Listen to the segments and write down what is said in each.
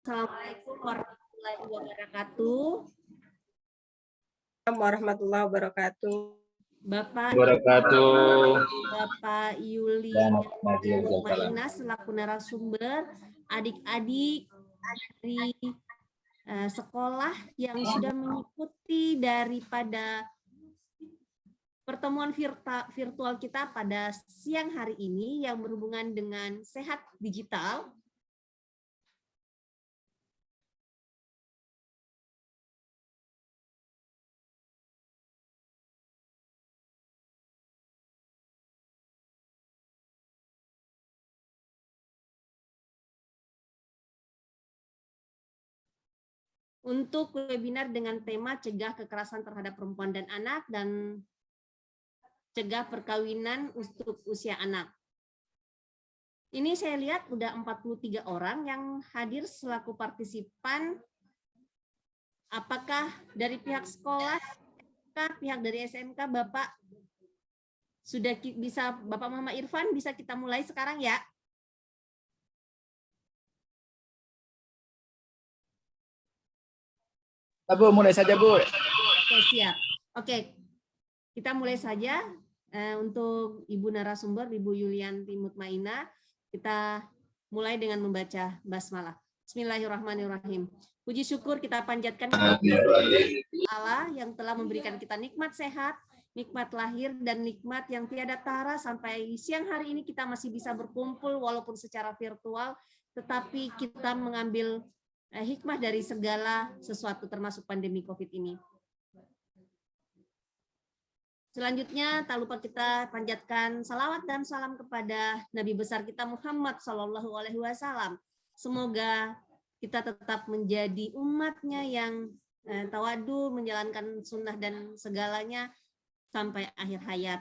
Assalamualaikum warahmatullahi wabarakatuh. Warahmatullahi wabarakatuh. Bapak Yuli Maina selaku narasumber, adik-adik dari sekolah yang sudah mengikuti daripada pertemuan virtual kita pada siang hari ini yang berhubungan dengan sehat digital. Untuk webinar dengan tema cegah kekerasan terhadap perempuan dan anak dan cegah perkawinan untuk usia anak. Ini saya lihat udah 43 orang yang hadir selaku partisipan. Apakah dari pihak sekolah, pihak dari SMK, Bapak sudah bisa, Bapak Muhammad Irfan, bisa kita mulai sekarang ya? Bu, mulai saja, Bu. Oke, siap. Oke, kita mulai saja untuk Ibu narasumber, Ibu Yulianti Mutmainah. Kita mulai dengan membaca basmalah. Bismillahirrahmanirrahim. Puji syukur kita panjatkan kepada Allah yang telah memberikan kita nikmat sehat, nikmat lahir, dan nikmat yang tiada tara sampai siang hari ini kita masih bisa berkumpul walaupun secara virtual, tetapi kita mengambil hikmah dari segala sesuatu termasuk pandemi COVID ini. Selanjutnya, tak lupa kita panjatkan salawat dan salam kepada Nabi besar kita Muhammad SAW. Semoga kita tetap menjadi umatnya yang tawadu, menjalankan sunnah dan segalanya sampai akhir hayat.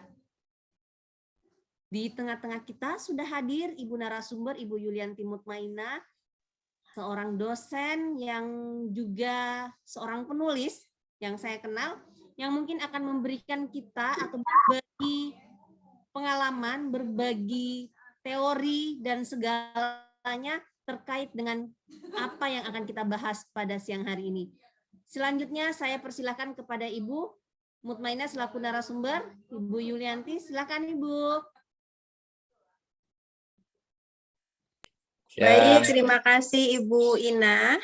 Di tengah-tengah kita sudah hadir Ibu narasumber, Ibu Yulianti Mutmainah, seorang dosen yang juga seorang penulis yang saya kenal, yang mungkin akan memberikan kita atau berbagi pengalaman, berbagi teori dan segalanya terkait dengan apa yang akan kita bahas pada siang hari ini. Selanjutnya saya persilahkan kepada Ibu Mutmainah selaku narasumber, Ibu Yulianti, silakan Ibu. Baik, terima kasih Ibu Ina.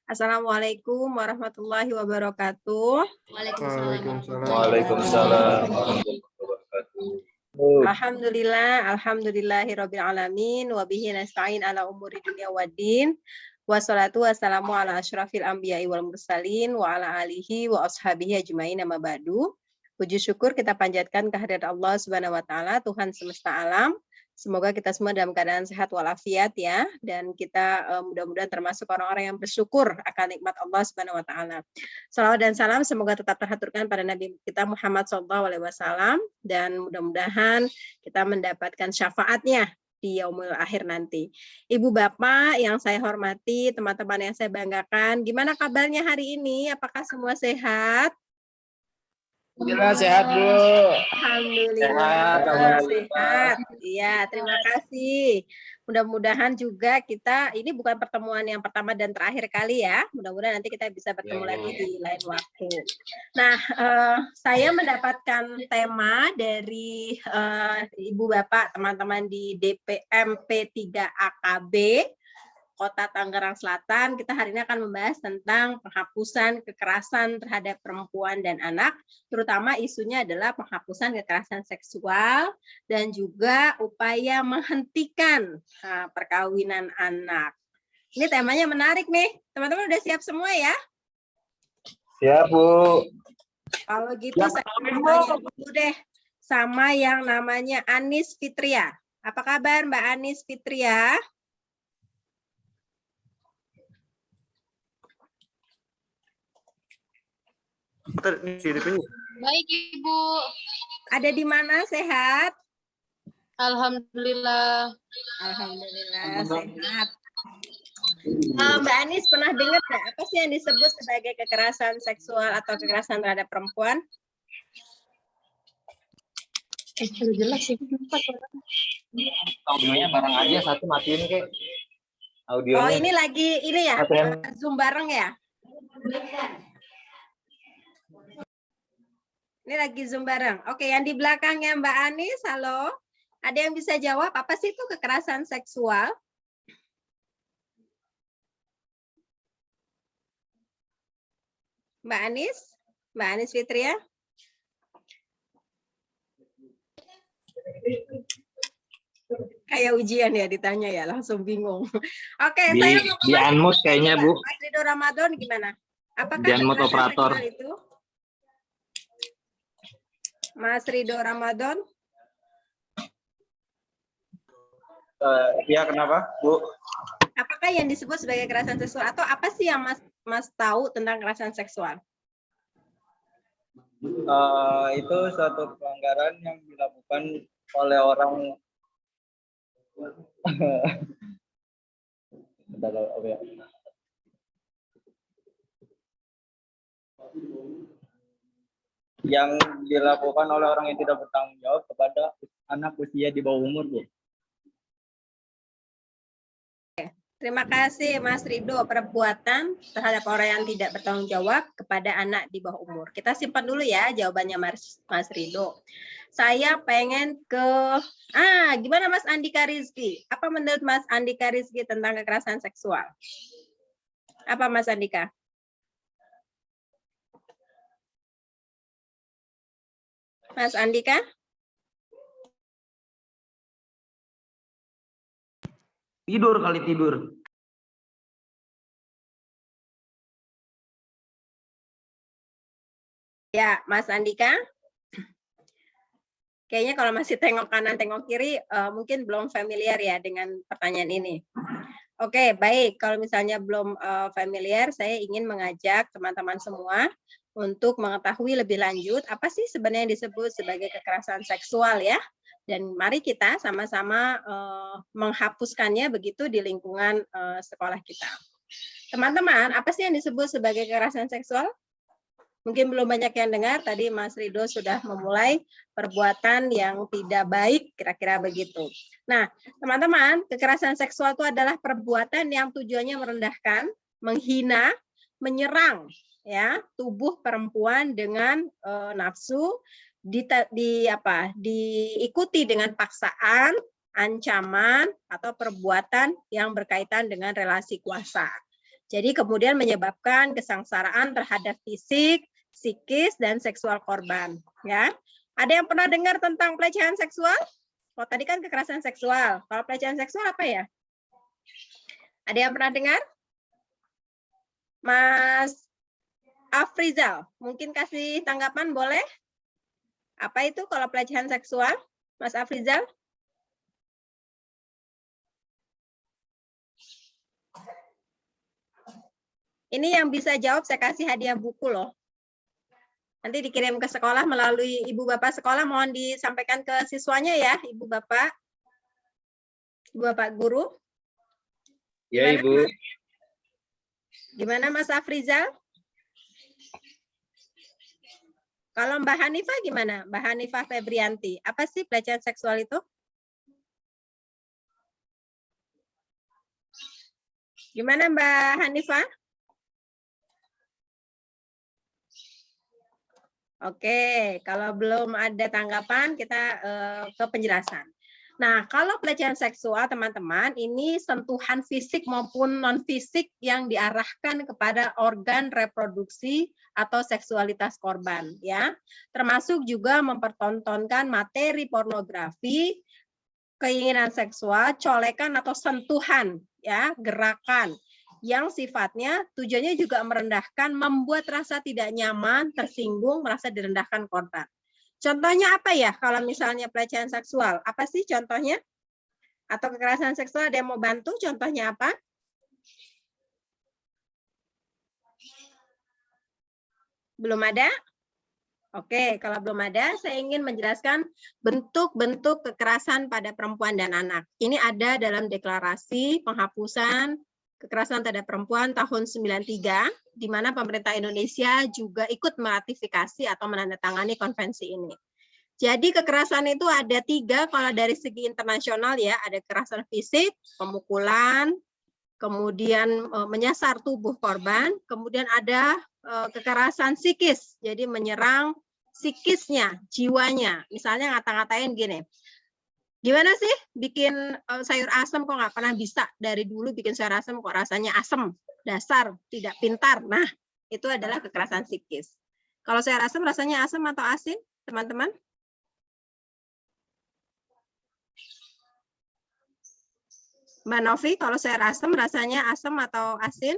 Assalamualaikum warahmatullahi wabarakatuh. Waalaikumsalam. Alhamdulillahirabbil alamin wa bihi nasta'in ala umuri dunya waddin. Wassalatu wassalamu ala asyrafil anbiya'i wal mursalin wa ala alihi wa ashabihi ajmain amma ba'du. Puji syukur kita panjatkan kehadirat Allah Subhanahu wa taala, Tuhan semesta alam. Semoga kita semua dalam keadaan sehat walafiat ya, dan kita mudah-mudahan termasuk orang-orang yang bersyukur akan nikmat Allah Subhanahu wa taala. Salawat dan salam semoga tetap terhaturkan pada Nabi kita Muhammad SAW, dan mudah-mudahan kita mendapatkan syafaatnya di yaumul akhir nanti. Ibu Bapak yang saya hormati, teman-teman yang saya banggakan, gimana kabarnya hari ini? Apakah semua sehat? Alhamdulillah sehat, Bu. Alhamdulillah sehat. Iya, terima kasih. Mudah-mudahan juga kita, ini bukan pertemuan yang pertama dan terakhir kali ya. Mudah-mudahan nanti kita bisa bertemu lagi di lain waktu. Nah, saya mendapatkan tema dari Ibu Bapak, teman-teman di DPMP 3AKB. Kota Tangerang Selatan, kita hari ini akan membahas tentang penghapusan kekerasan terhadap perempuan dan anak, terutama isunya adalah penghapusan kekerasan seksual dan juga upaya menghentikan perkawinan anak. Ini temanya menarik nih, teman-teman udah siap semua ya? Siap, Bu. Kalau gitu saya tanya dulu deh sama yang namanya Anis Fitria. Apa kabar Mbak Anis Fitria? Baik, Ibu. Ada di mana, sehat? Alhamdulillah. Alhamdulillah sehat. Mbak Anis pernah dengar nggak apa sih yang disebut sebagai kekerasan seksual atau kekerasan terhadap perempuan? Sudah jelas sih. Audionya bareng aja, satu matiin kek. Audionya. Oh, ini lagi ini ya, ATM. Zoom bareng ya? Ini lagi Zoom bareng. Oke, yang di belakangnya Mbak Anis, halo. Ada yang bisa jawab apa sih itu kekerasan seksual? Mbak Anis Fitria. Kayak ujian ya ditanya ya, langsung bingung. Oke, saya mau Di unmute kayaknya, Bu. Mas Ridho Ramadan gimana? Apakah Di unmute kekerasan operator. seksual itu? Mas Ridho Ramadan? Iya, kenapa, Bu? Apakah yang disebut sebagai kekerasan seksual atau apa sih yang Mas tahu tentang kekerasan seksual? Itu suatu pelanggaran yang dilakukan oleh orang yang dilakukan oleh orang yang tidak bertanggung jawab kepada anak usia di bawah umur, Bu. Terima kasih Mas Ridho, perbuatan terhadap orang yang tidak bertanggung jawab kepada anak di bawah umur. Kita simpan dulu ya jawabannya Mas Ridho. Saya pengen ke gimana Mas Andika Rizky? Apa menurut Mas Andika Rizky tentang kekerasan seksual? Apa Mas Andika? Mas Andika? Tidur kali tidur. Ya, Mas Andika? Kayaknya kalau masih tengok kanan, tengok kiri, mungkin belum familiar ya dengan pertanyaan ini. Oke, baik. Kalau misalnya belum familiar, saya ingin mengajak teman-teman semua untuk mengetahui lebih lanjut apa sih sebenarnya yang disebut sebagai kekerasan seksual ya. Dan mari kita sama-sama menghapuskannya begitu di lingkungan sekolah kita. Teman-teman, apa sih yang disebut sebagai kekerasan seksual? Mungkin belum banyak yang dengar, tadi Mas Ridho sudah memulai perbuatan yang tidak baik, kira-kira begitu. Nah, teman-teman, kekerasan seksual itu adalah perbuatan yang tujuannya merendahkan, menghina, menyerang ya tubuh perempuan dengan nafsu, diikuti dengan paksaan, ancaman, atau perbuatan yang berkaitan dengan relasi kuasa. Jadi kemudian menyebabkan kesengsaraan terhadap fisik, psikis, dan seksual korban. Ya, ada yang pernah dengar tentang pelecehan seksual? Oh, tadi kan kekerasan seksual. Kalau pelecehan seksual apa ya? Ada yang pernah dengar? Mas Afrizal, mungkin kasih tanggapan boleh? Apa itu kalau pelecehan seksual, Mas Afrizal? Ini yang bisa jawab saya kasih hadiah buku loh. Nanti dikirim ke sekolah melalui Ibu Bapak sekolah, mohon disampaikan ke siswanya ya, Ibu Bapak. Ibu Bapak guru. Ya, Ibu. Gimana Mas Afrizal? Kalau Mbak Hanifah gimana? Mbak Hanifah Febrianti, apa sih pelecehan seksual itu? Gimana Mbak Hanifah? Oke, kalau belum ada tanggapan, kita ke penjelasan. Nah, kalau pelecehan seksual, teman-teman, ini sentuhan fisik maupun non-fisik yang diarahkan kepada organ reproduksi atau seksualitas korban, ya. Termasuk juga mempertontonkan materi pornografi, keinginan seksual, colekan atau sentuhan, ya, gerakan yang sifatnya tujuannya juga merendahkan, membuat rasa tidak nyaman, tersinggung, merasa direndahkan korban. Contohnya apa ya kalau misalnya pelecehan seksual? Apa sih contohnya? Atau kekerasan seksual, ada yang mau bantu? Contohnya apa? Belum ada? Oke, kalau belum ada, saya ingin menjelaskan bentuk-bentuk kekerasan pada perempuan dan anak. Ini ada dalam deklarasi penghapusan kekerasan terhadap perempuan tahun 93, di mana pemerintah Indonesia juga ikut meratifikasi atau menandatangani konvensi ini. Jadi kekerasan itu ada 3 kalau dari segi internasional ya, ada kekerasan fisik, pemukulan, kemudian menyasar tubuh korban, kemudian ada kekerasan psikis, jadi menyerang psikisnya, jiwanya. Misalnya ngata-ngatain gini, gimana sih bikin sayur asem kok nggak pernah bisa, dari dulu bikin sayur asem kok rasanya asem, dasar tidak pintar. Nah, itu adalah kekerasan psikis. Kalau sayur asem rasanya asem atau asin, teman-teman? Mbak Novi, kalau sayur asem rasanya asem atau asin?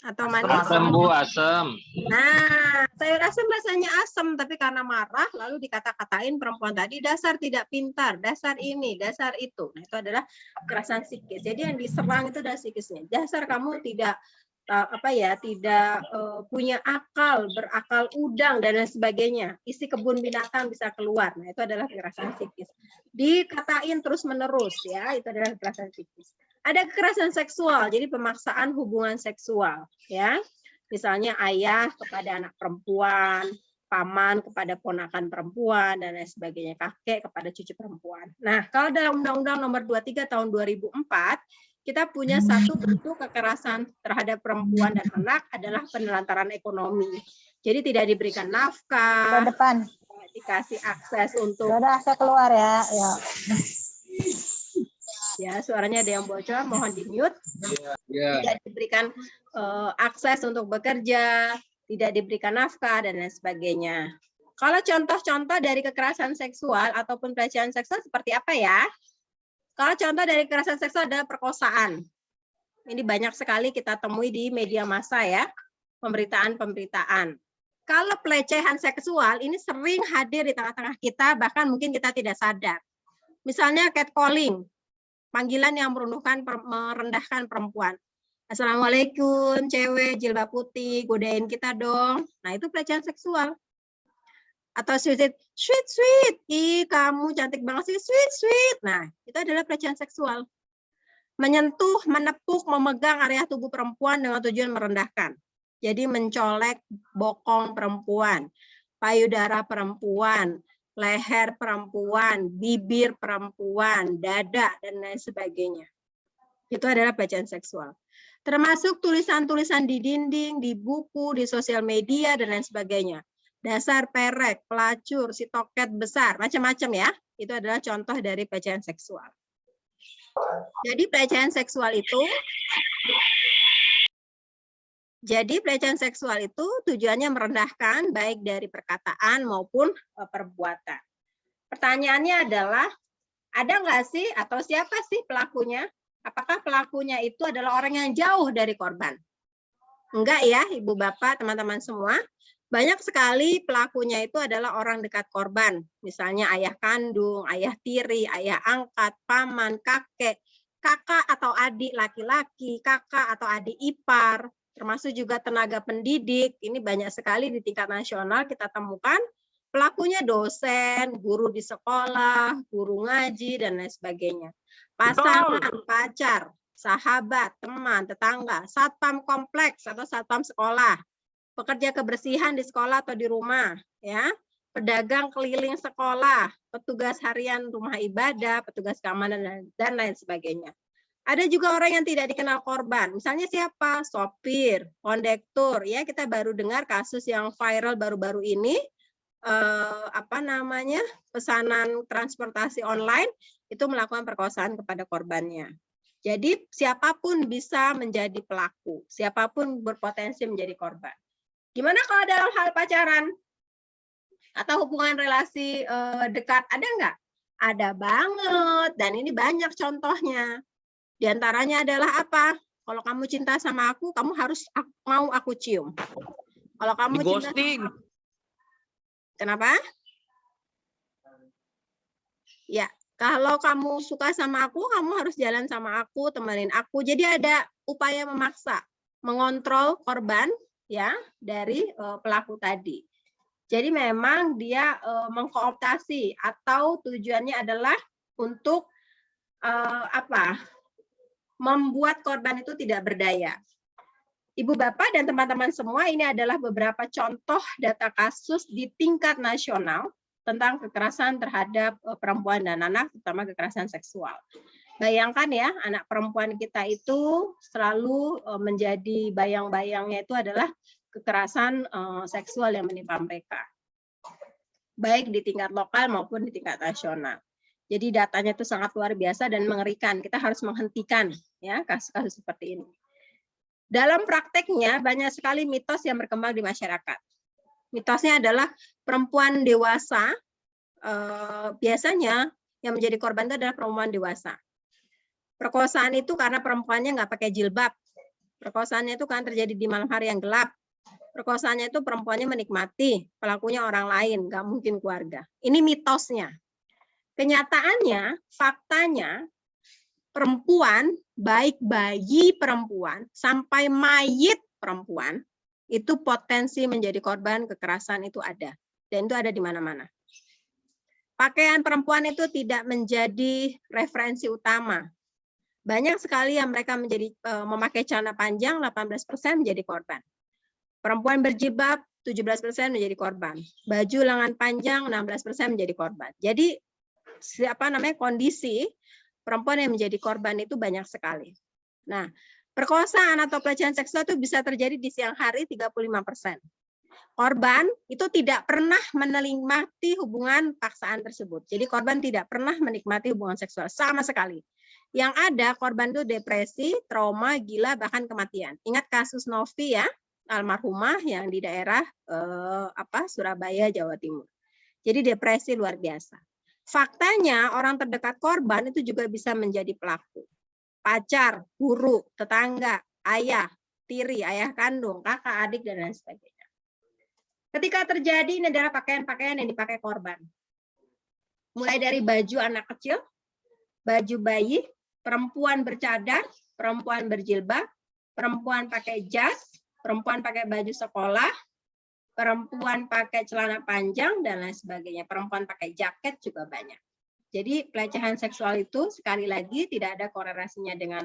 Atau manis? Asam, Bu, asam. Nah, sayur asem rasanya asem, tapi karena marah lalu dikata-katain perempuan tadi dasar tidak pintar, dasar ini, dasar itu. Nah, itu adalah kekerasan psikis. Jadi yang diserang itu adalah psikisnya. Dasar kamu tidak tidak punya akal, berakal udang dan lain sebagainya. Isi kebun binatang bisa keluar. Nah, itu adalah kekerasan psikis. Dikatain terus-menerus ya, itu adalah kekerasan psikis. Ada kekerasan seksual, jadi pemaksaan hubungan seksual ya. Misalnya ayah kepada anak perempuan, paman kepada ponakan perempuan, dan lain sebagainya, kakek kepada cucu perempuan. Nah, kalau dalam Undang-Undang Nomor 23 Tahun 2004, kita punya satu bentuk kekerasan terhadap perempuan dan anak adalah penelantaran ekonomi. Jadi tidak diberikan nafkah, depan. dikasih akses untuk... Udah, saya keluar ya. Ya, suaranya ada yang bocor, mohon di-mute. Tidak diberikan akses untuk bekerja, tidak diberikan nafkah, dan lain sebagainya. Kalau contoh-contoh dari kekerasan seksual ataupun pelecehan seksual seperti apa ya? Kalau contoh dari kekerasan seksual adalah perkosaan. Ini banyak sekali kita temui di media massa ya, pemberitaan-pemberitaan. Kalau pelecehan seksual ini sering hadir di tengah-tengah kita, bahkan mungkin kita tidak sadar. Misalnya catcalling, panggilan yang merendahkan perempuan. Assalamualaikum, cewek jilbab putih, godain kita dong. Nah, itu pelecehan seksual. Atau sweet, sweet, ih kamu cantik banget sih, sweet, sweet. Nah, itu adalah pelecehan seksual. Menyentuh, menepuk, memegang area tubuh perempuan dengan tujuan merendahkan. Jadi mencolek bokong perempuan, payudara perempuan, leher perempuan, bibir perempuan, dada, dan lain sebagainya. Itu adalah pelecehan seksual. Termasuk tulisan-tulisan di dinding, di buku, di sosial media, dan lain sebagainya. Dasar perek, pelacur, si toket besar, macam-macam ya. Itu adalah contoh dari pelecehan seksual. Jadi pelecehan seksual itu tujuannya merendahkan baik dari perkataan maupun perbuatan. Pertanyaannya adalah, ada nggak sih atau siapa sih pelakunya? Apakah pelakunya itu adalah orang yang jauh dari korban? Enggak ya, Ibu Bapak, teman-teman semua. Banyak sekali pelakunya itu adalah orang dekat korban. Misalnya ayah kandung, ayah tiri, ayah angkat, paman, kakek, kakak atau adik laki-laki, kakak atau adik ipar, termasuk juga tenaga pendidik. Ini banyak sekali di tingkat nasional kita temukan. Pelakunya dosen, guru di sekolah, guru ngaji, dan lain sebagainya. Pasangan, pacar, sahabat, teman, tetangga, satpam kompleks atau satpam sekolah, pekerja kebersihan di sekolah atau di rumah, ya, pedagang keliling sekolah, petugas harian rumah ibadah, petugas keamanan, dan lain sebagainya. Ada juga orang yang tidak dikenal korban, misalnya siapa? Sopir, kondektur, ya, kita baru dengar kasus yang viral baru-baru ini, pesanan transportasi online itu melakukan perkosaan kepada korbannya. Jadi siapapun bisa menjadi pelaku, siapapun berpotensi menjadi korban. Gimana kalau dalam hal pacaran atau hubungan relasi dekat, ada nggak? Ada banget, dan ini banyak contohnya. Di antaranya adalah apa? Kalau kamu cinta sama aku, kamu harus mau aku cium. Kalau kamu cinta sama aku, kenapa? Ya, kalau kamu suka sama aku, kamu harus jalan sama aku, temenin aku. Jadi ada upaya memaksa, mengontrol korban ya dari pelaku tadi. Jadi memang dia mengkooptasi atau tujuannya adalah untuk membuat korban itu tidak berdaya. Ibu Bapak dan teman-teman semua, ini adalah beberapa contoh data kasus di tingkat nasional tentang kekerasan terhadap perempuan dan anak, terutama kekerasan seksual. Bayangkan ya, anak perempuan kita itu selalu menjadi bayang-bayangnya itu adalah kekerasan seksual yang menimpa mereka. Baik di tingkat lokal maupun di tingkat nasional. Jadi datanya itu sangat luar biasa dan mengerikan. Kita harus menghentikan ya kasus-kasus seperti ini. Dalam prakteknya banyak sekali mitos yang berkembang di masyarakat. Mitosnya adalah perempuan dewasa, biasanya yang menjadi korban itu adalah perempuan dewasa. Perkosaan itu karena perempuannya nggak pakai jilbab. Perkosaannya itu kan terjadi di malam hari yang gelap. Perkosaannya itu perempuannya menikmati, pelakunya orang lain, nggak mungkin keluarga. Ini mitosnya. Kenyataannya, faktanya, perempuan, baik bayi perempuan sampai mayit perempuan, itu potensi menjadi korban kekerasan itu ada. Dan itu ada di mana-mana. Pakaian perempuan itu tidak menjadi referensi utama. Banyak sekali yang mereka menjadi memakai celana panjang, 18% menjadi korban. Perempuan berjilbab, 17% menjadi korban. Baju lengan panjang, 16% menjadi korban. Jadi, kondisi perempuan yang menjadi korban itu banyak sekali. Nah, perkosaan atau pelecehan seksual itu bisa terjadi di siang hari 35%. Korban itu tidak pernah menikmati hubungan paksaan tersebut. Jadi korban tidak pernah menikmati hubungan seksual sama sekali. Yang ada korban itu depresi, trauma, gila, bahkan kematian. Ingat kasus Novi ya, almarhumah yang di daerah Surabaya, Jawa Timur. Jadi depresi luar biasa. Faktanya orang terdekat korban itu juga bisa menjadi pelaku. Pacar, guru, tetangga, ayah, tiri, ayah kandung, kakak, adik, dan lain sebagainya. Ketika terjadi, ini adalah pakaian-pakaian yang dipakai korban. Mulai dari baju anak kecil, baju bayi, perempuan bercadar, perempuan berjilbab, perempuan pakai jas, perempuan pakai baju sekolah, perempuan pakai celana panjang, dan lain sebagainya. Perempuan pakai jaket juga banyak. Jadi pelecehan seksual itu sekali lagi tidak ada korelasinya dengan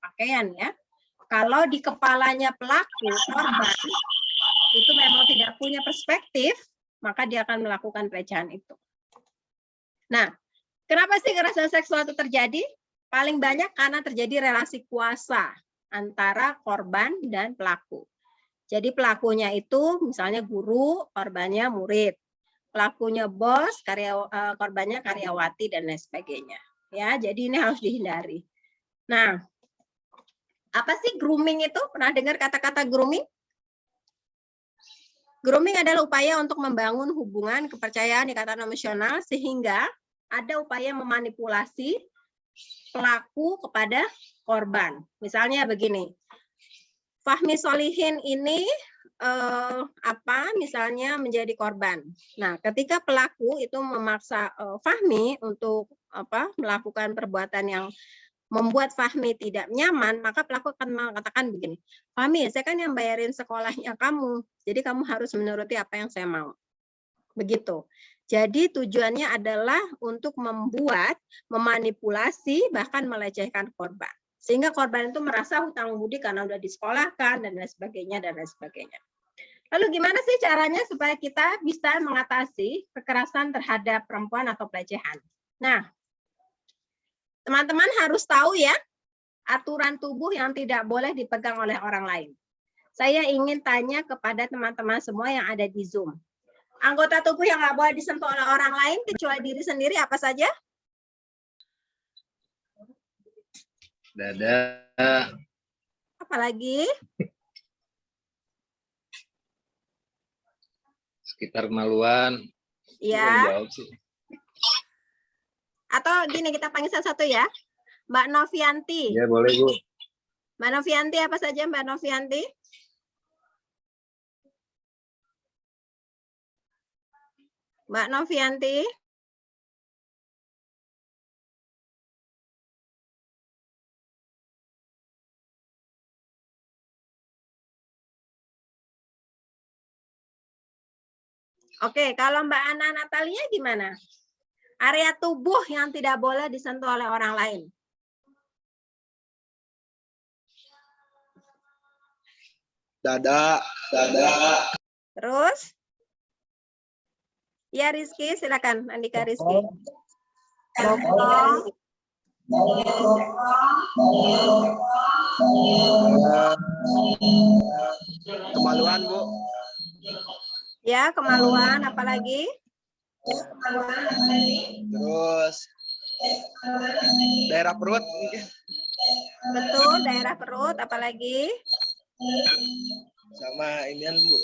pakaian ya. Kalau di kepalanya pelaku, korban, itu memang tidak punya perspektif, maka dia akan melakukan pelecehan itu. Nah, kenapa sih kekerasan seksual itu terjadi? Paling banyak karena terjadi relasi kuasa antara korban dan pelaku. Jadi pelakunya itu misalnya guru, korbannya murid. Pelakunya bos, korbannya karyawati, dan lain sebagainya. Ya, jadi ini harus dihindari. Nah, apa sih grooming itu? Pernah dengar kata-kata grooming? Grooming adalah upaya untuk membangun hubungan kepercayaan ikatan emosional sehingga ada upaya memanipulasi pelaku kepada korban. Misalnya begini, Fahmi Solihin ini misalnya menjadi korban. Nah, ketika pelaku itu memaksa Fahmi untuk melakukan perbuatan yang membuat Fahmi tidak nyaman, maka pelaku akan mengatakan begini, Fahmi, saya kan yang bayarin sekolahnya kamu, jadi kamu harus menuruti apa yang saya mau. Begitu. Jadi tujuannya adalah untuk memanipulasi, bahkan melecehkan korban. Sehingga korban itu merasa hutang budi karena udah disekolahkan, dan lain sebagainya, dan lain sebagainya. Lalu gimana sih caranya supaya kita bisa mengatasi kekerasan terhadap perempuan atau pelecehan? Nah, teman-teman harus tahu ya, aturan tubuh yang tidak boleh dipegang oleh orang lain. Saya ingin tanya kepada teman-teman semua yang ada di Zoom. Anggota tubuh yang nggak boleh disentuh oleh orang lain kecuali diri sendiri apa saja? Dada. Apalagi? Sekitar kemaluan. Ya. Atau gini, kita panggil satu-satu ya. Mbak Novianti. Ya, boleh, Bu. Mbak Novianti, apa saja Mbak Novianti? Mbak Novianti. Oke, kalau Mbak Ana Natalia gimana? Area tubuh yang tidak boleh disentuh oleh orang lain. Dada. Terus? Ya Rizky, silakan Andika Rizky. Bokong. Kemaluan, Bu. Ya, kemaluan, apalagi? Terus daerah perut mungkin. Betul, daerah perut, apalagi? Sama inian, Bu.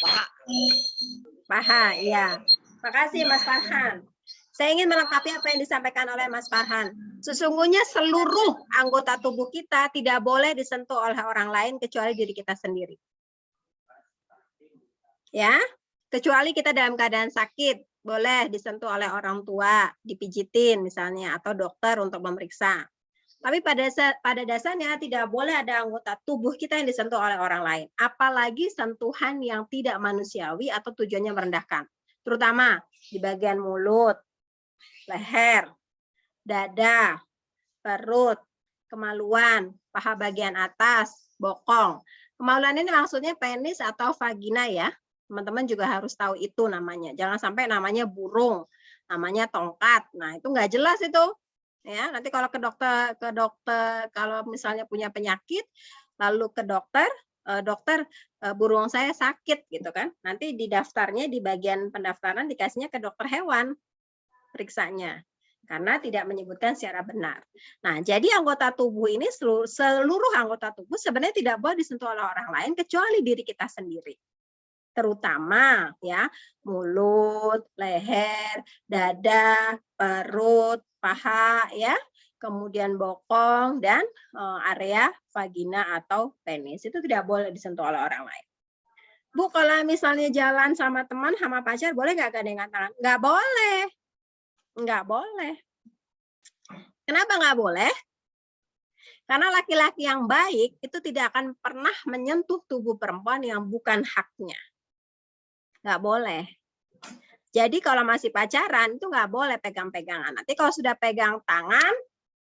Paha. Paha, iya. Makasih Mas Farhan. Saya ingin melengkapi apa yang disampaikan oleh Mas Farhan. Sesungguhnya seluruh anggota tubuh kita tidak boleh disentuh oleh orang lain kecuali diri kita sendiri. Ya, kecuali kita dalam keadaan sakit, boleh disentuh oleh orang tua, dipijitin misalnya, atau dokter untuk memeriksa. Tapi pada dasarnya tidak boleh ada anggota tubuh kita yang disentuh oleh orang lain. Apalagi sentuhan yang tidak manusiawi atau tujuannya merendahkan. Terutama di bagian mulut, leher, dada, perut, kemaluan, paha bagian atas, bokong. Kemaluan ini maksudnya penis atau vagina ya. Teman-teman juga harus tahu itu namanya. Jangan sampai namanya burung, namanya tongkat. Nah, itu nggak jelas itu. Ya, nanti kalau ke dokter kalau misalnya punya penyakit, lalu ke dokter, burung saya sakit gitu kan. Nanti di daftarnya, di bagian pendaftaran dikasihnya ke dokter hewan periksanya. Karena tidak menyebutkan secara benar. Nah, jadi anggota tubuh ini seluruh anggota tubuh sebenarnya tidak boleh disentuh oleh orang lain kecuali diri kita sendiri. Terutama ya mulut, leher, dada, perut, paha ya, kemudian bokong dan area vagina atau penis itu tidak boleh disentuh oleh orang lain. Bu, kalau misalnya jalan sama teman, sama pacar, boleh nggak gandengan tangan? Nggak boleh. Nggak boleh. Kenapa nggak boleh? Karena laki-laki yang baik itu tidak akan pernah menyentuh tubuh perempuan yang bukan haknya. Nggak boleh. Jadi kalau masih pacaran itu nggak boleh pegang-pegangan. Nanti kalau sudah pegang tangan,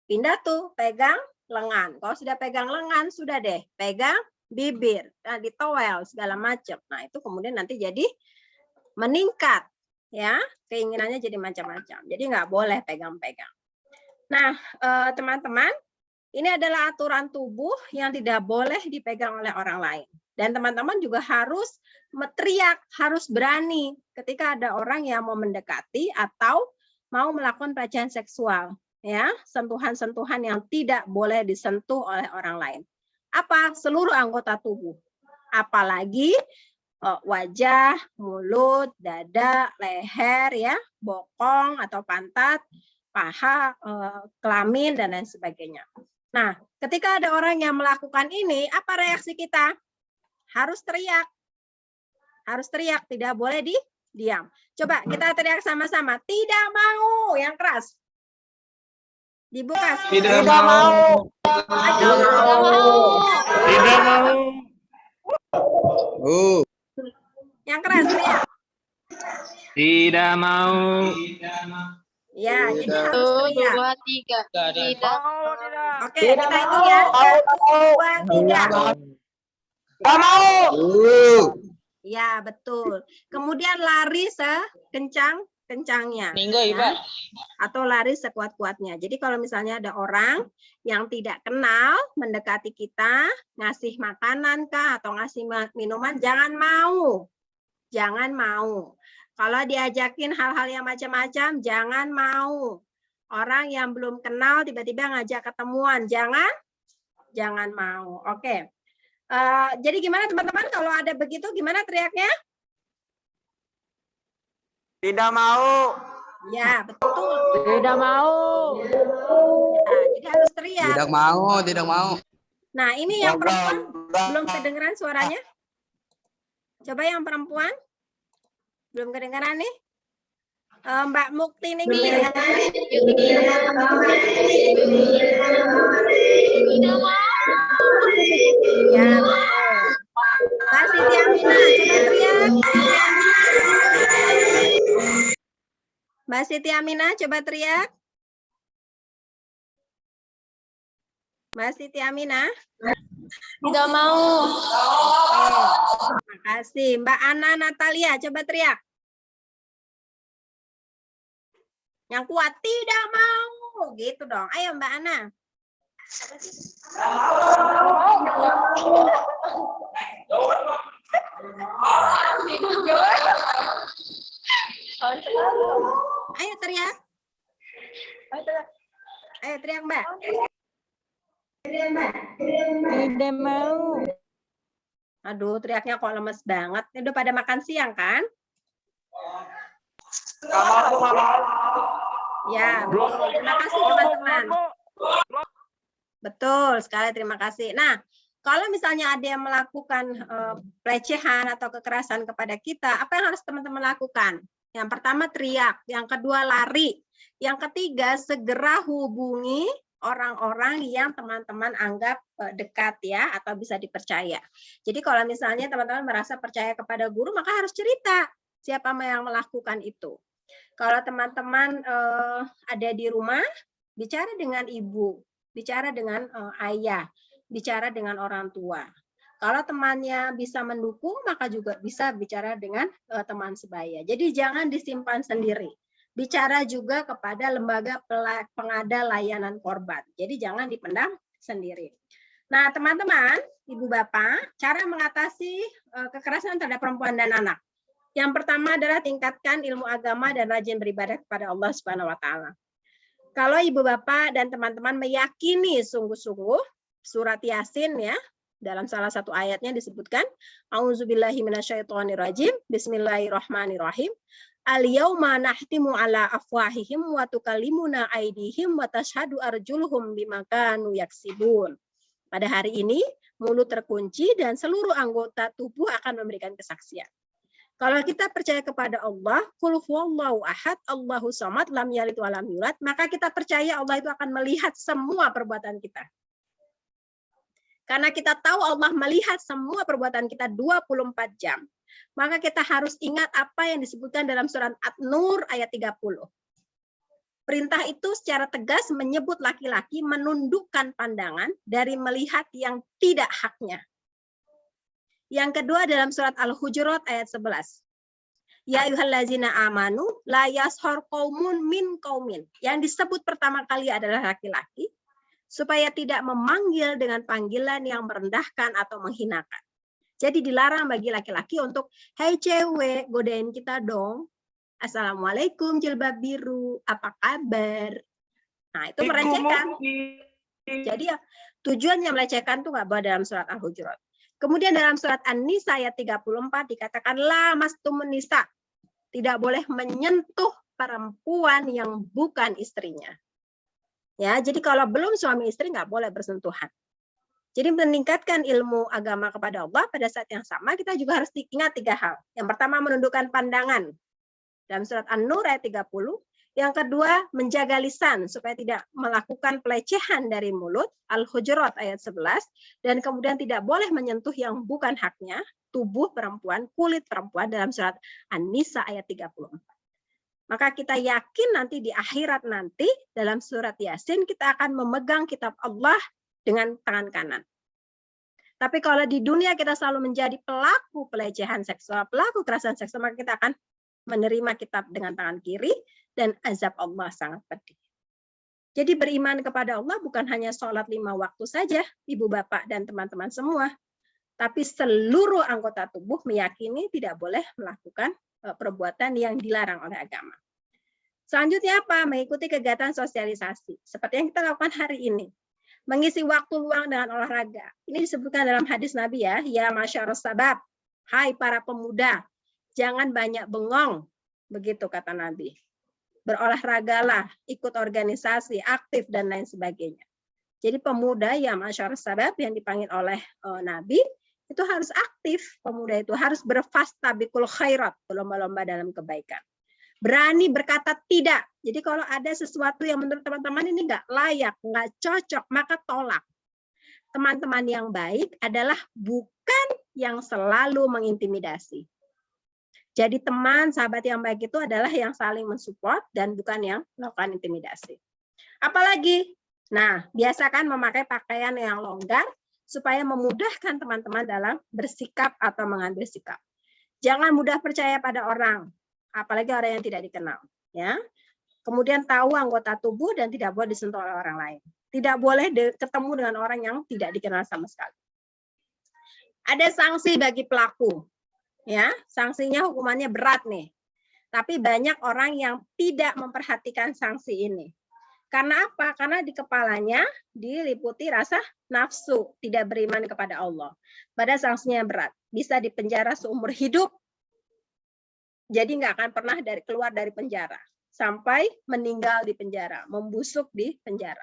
pindah tuh pegang lengan. Kalau sudah pegang lengan, sudah deh pegang bibir, ditowel segala macam. Nah itu kemudian nanti jadi meningkat, ya keinginannya jadi macam-macam. Jadi nggak boleh pegang-pegang. Nah teman-teman, ini adalah aturan tubuh yang tidak boleh dipegang oleh orang lain. Dan teman-teman juga harus teriak, harus berani ketika ada orang yang mau mendekati atau mau melakukan pelecehan seksual. Ya, sentuhan-sentuhan yang tidak boleh disentuh oleh orang lain. Apa? Seluruh anggota tubuh. Apalagi wajah, mulut, dada, leher, ya, bokong atau pantat, paha, kelamin, dan lain sebagainya. Nah, ketika ada orang yang melakukan ini, apa reaksi kita? Harus teriak. Harus teriak, tidak boleh diam. Coba kita teriak sama-sama. Tidak mau, yang keras. Dibuka. Tidak mau. Tidak mau. Tidak mau. Yang keras, teriak. Tidak mau. Ya, jadi harus teriak. 1, 2, 3. Tidak. Oke, kita hitung ya. 1, 2, 3. Tidak mau. Ya, betul. Kemudian lari sekencang-kencangnya. Ya. Atau lari sekuat-kuatnya. Jadi kalau misalnya ada orang yang tidak kenal mendekati kita, ngasih makanan kah atau ngasih minuman, jangan mau. Jangan mau. Kalau diajakin hal-hal yang macam-macam, jangan mau. Orang yang belum kenal tiba-tiba ngajak ketemuan, jangan mau. Oke. Jadi gimana teman-teman kalau ada begitu gimana teriaknya? Tidak mau. Ya, betul. Tidak mau. Nah, jadi harus teriak. Tidak mau, tidak mau. Nah, ini yang perempuan belum kedengeran suaranya. Coba yang perempuan. Belum kedengeran nih. Mbak Mukti Ninggi. Ya, Mbak Siti Amina, coba teriak. Mbak Siti Amina, coba teriak. Mbak Siti Amina. Tidak mau. Terima kasih. Mbak Ana Natalia, coba teriak. Yang kuat tidak mau, gitu dong. Ayo Mbak Ana. Ayo teriak. Ayo teriak Mbak. Tidak mau. Aduh, teriaknya kok lemes banget. Ini udah pada makan siang kan? Nggak mau. Ya, betul. Terima kasih teman-teman. Betul sekali, terima kasih. Nah, kalau misalnya ada yang melakukan pelecehan atau kekerasan kepada kita, apa yang harus teman-teman lakukan? Yang pertama teriak, yang kedua lari, yang ketiga segera hubungi orang-orang yang teman-teman anggap dekat ya atau bisa dipercaya. Jadi kalau misalnya teman-teman merasa percaya kepada guru, maka harus cerita siapa yang melakukan itu. Kalau teman-teman ada di rumah, bicara dengan ibu, bicara dengan ayah, bicara dengan orang tua. Kalau temannya bisa mendukung, maka juga bisa bicara dengan teman sebaya. Jadi jangan disimpan sendiri. Bicara juga kepada lembaga pengada layanan korban. Jadi jangan dipendam sendiri. Nah, teman-teman, ibu bapak, cara mengatasi kekerasan terhadap perempuan dan anak. Yang pertama adalah tingkatkan ilmu agama dan rajin beribadah kepada Allah Subhanahu wa taala. Kalau ibu bapak dan teman-teman meyakini sungguh-sungguh surat Yasin ya, dalam salah satu ayatnya disebutkan A'udzubillahi minasyaitonirrajim, bismillahirrahmanirrahim. Al-yauma nahtimu ala afwahihim wa tukallimuna aydihim wa tashhadu arjuluhum bima kanu yaksibun. Pada hari ini mulut terkunci dan seluruh anggota tubuh akan memberikan kesaksian. Kalau kita percaya kepada Allah, qul huwallahu ahad, Allahus samad, lam yalid wa lam yulad, maka kita percaya Allah itu akan melihat semua perbuatan kita. Karena kita tahu Allah melihat semua perbuatan kita 24 jam. Maka kita harus ingat apa yang disebutkan dalam surat An-Nur ayat 30. Perintah itu secara tegas menyebut laki-laki menundukkan pandangan dari melihat yang tidak haknya. Yang kedua dalam surat Al-Hujurat ayat 11. Ya ayyuhallazina amanu la yashar qaumun min qaumin. Yang disebut pertama kali adalah laki-laki supaya tidak memanggil dengan panggilan yang merendahkan atau menghinakan. Jadi dilarang bagi laki-laki untuk, "Hai cewek, godain kita dong. Assalamualaikum jilbab biru, apa kabar?" Nah, itu melecehkan. Jadi ya, tujuannya melecehkan tuh nggak boleh dalam surat Al-Hujurat. Kemudian dalam surat An-Nisa ayat 34 dikatakan la mastumun nisa. Tidak boleh menyentuh perempuan yang bukan istrinya. Ya, jadi kalau belum suami istri nggak boleh bersentuhan. Jadi meningkatkan ilmu agama kepada Allah pada saat yang sama kita juga harus ingat 3 hal. Yang pertama menundukkan pandangan dalam surat An-Nur ayat 30. Yang kedua menjaga lisan supaya tidak melakukan pelecehan dari mulut, Al-Hujurat ayat 11. Dan kemudian tidak boleh menyentuh yang bukan haknya, tubuh perempuan, kulit perempuan dalam surat An-Nisa ayat 34. Maka kita yakin nanti di akhirat nanti dalam surat Yasin kita akan memegang kitab Allah dengan tangan kanan. Tapi kalau di dunia kita selalu menjadi pelaku pelecehan seksual, pelaku kekerasan seksual, maka kita akan menerima kitab dengan tangan kiri dan azab Allah sangat pedih. Jadi beriman kepada Allah bukan hanya sholat 5 waktu saja, ibu bapak dan teman-teman semua. Tapi seluruh anggota tubuh meyakini tidak boleh melakukan perbuatan yang dilarang oleh agama. Selanjutnya apa? Mengikuti kegiatan sosialisasi. Seperti yang kita lakukan hari ini. Mengisi waktu luang dengan olahraga. Ini disebutkan dalam hadis Nabi ya. Ya masyarus sabab. Hai para pemuda. Jangan banyak bengong. Begitu kata Nabi. Berolahragalah. Ikut organisasi, aktif, dan lain sebagainya. Jadi pemuda ya masyarus sabab yang dipanggil oleh Nabi. Itu harus aktif. Pemuda itu harus berfastabikul khairat. Berlomba-lomba dalam kebaikan. Berani berkata tidak. Jadi kalau ada sesuatu yang menurut teman-teman ini nggak layak, nggak cocok, maka tolak. Teman-teman yang baik adalah bukan yang selalu mengintimidasi. Jadi teman, sahabat yang baik itu adalah yang saling mensupport dan bukan yang melakukan intimidasi. Apalagi, nah biasakan memakai pakaian yang longgar supaya memudahkan teman-teman dalam bersikap atau mengambil sikap. Jangan mudah percaya pada orang. Apalagi orang yang tidak dikenal, ya. Kemudian tahu anggota tubuh dan tidak boleh disentuh oleh orang lain. Tidak boleh ketemu dengan orang yang tidak dikenal sama sekali. Ada sanksi bagi pelaku. Ya, sanksinya hukumannya berat nih. Tapi banyak orang yang tidak memperhatikan sanksi ini. Karena apa? Karena di kepalanya diliputi rasa nafsu, tidak beriman kepada Allah. Pada sanksinya berat, bisa dipenjara seumur hidup. Jadi nggak akan pernah keluar dari penjara sampai meninggal di penjara, membusuk di penjara.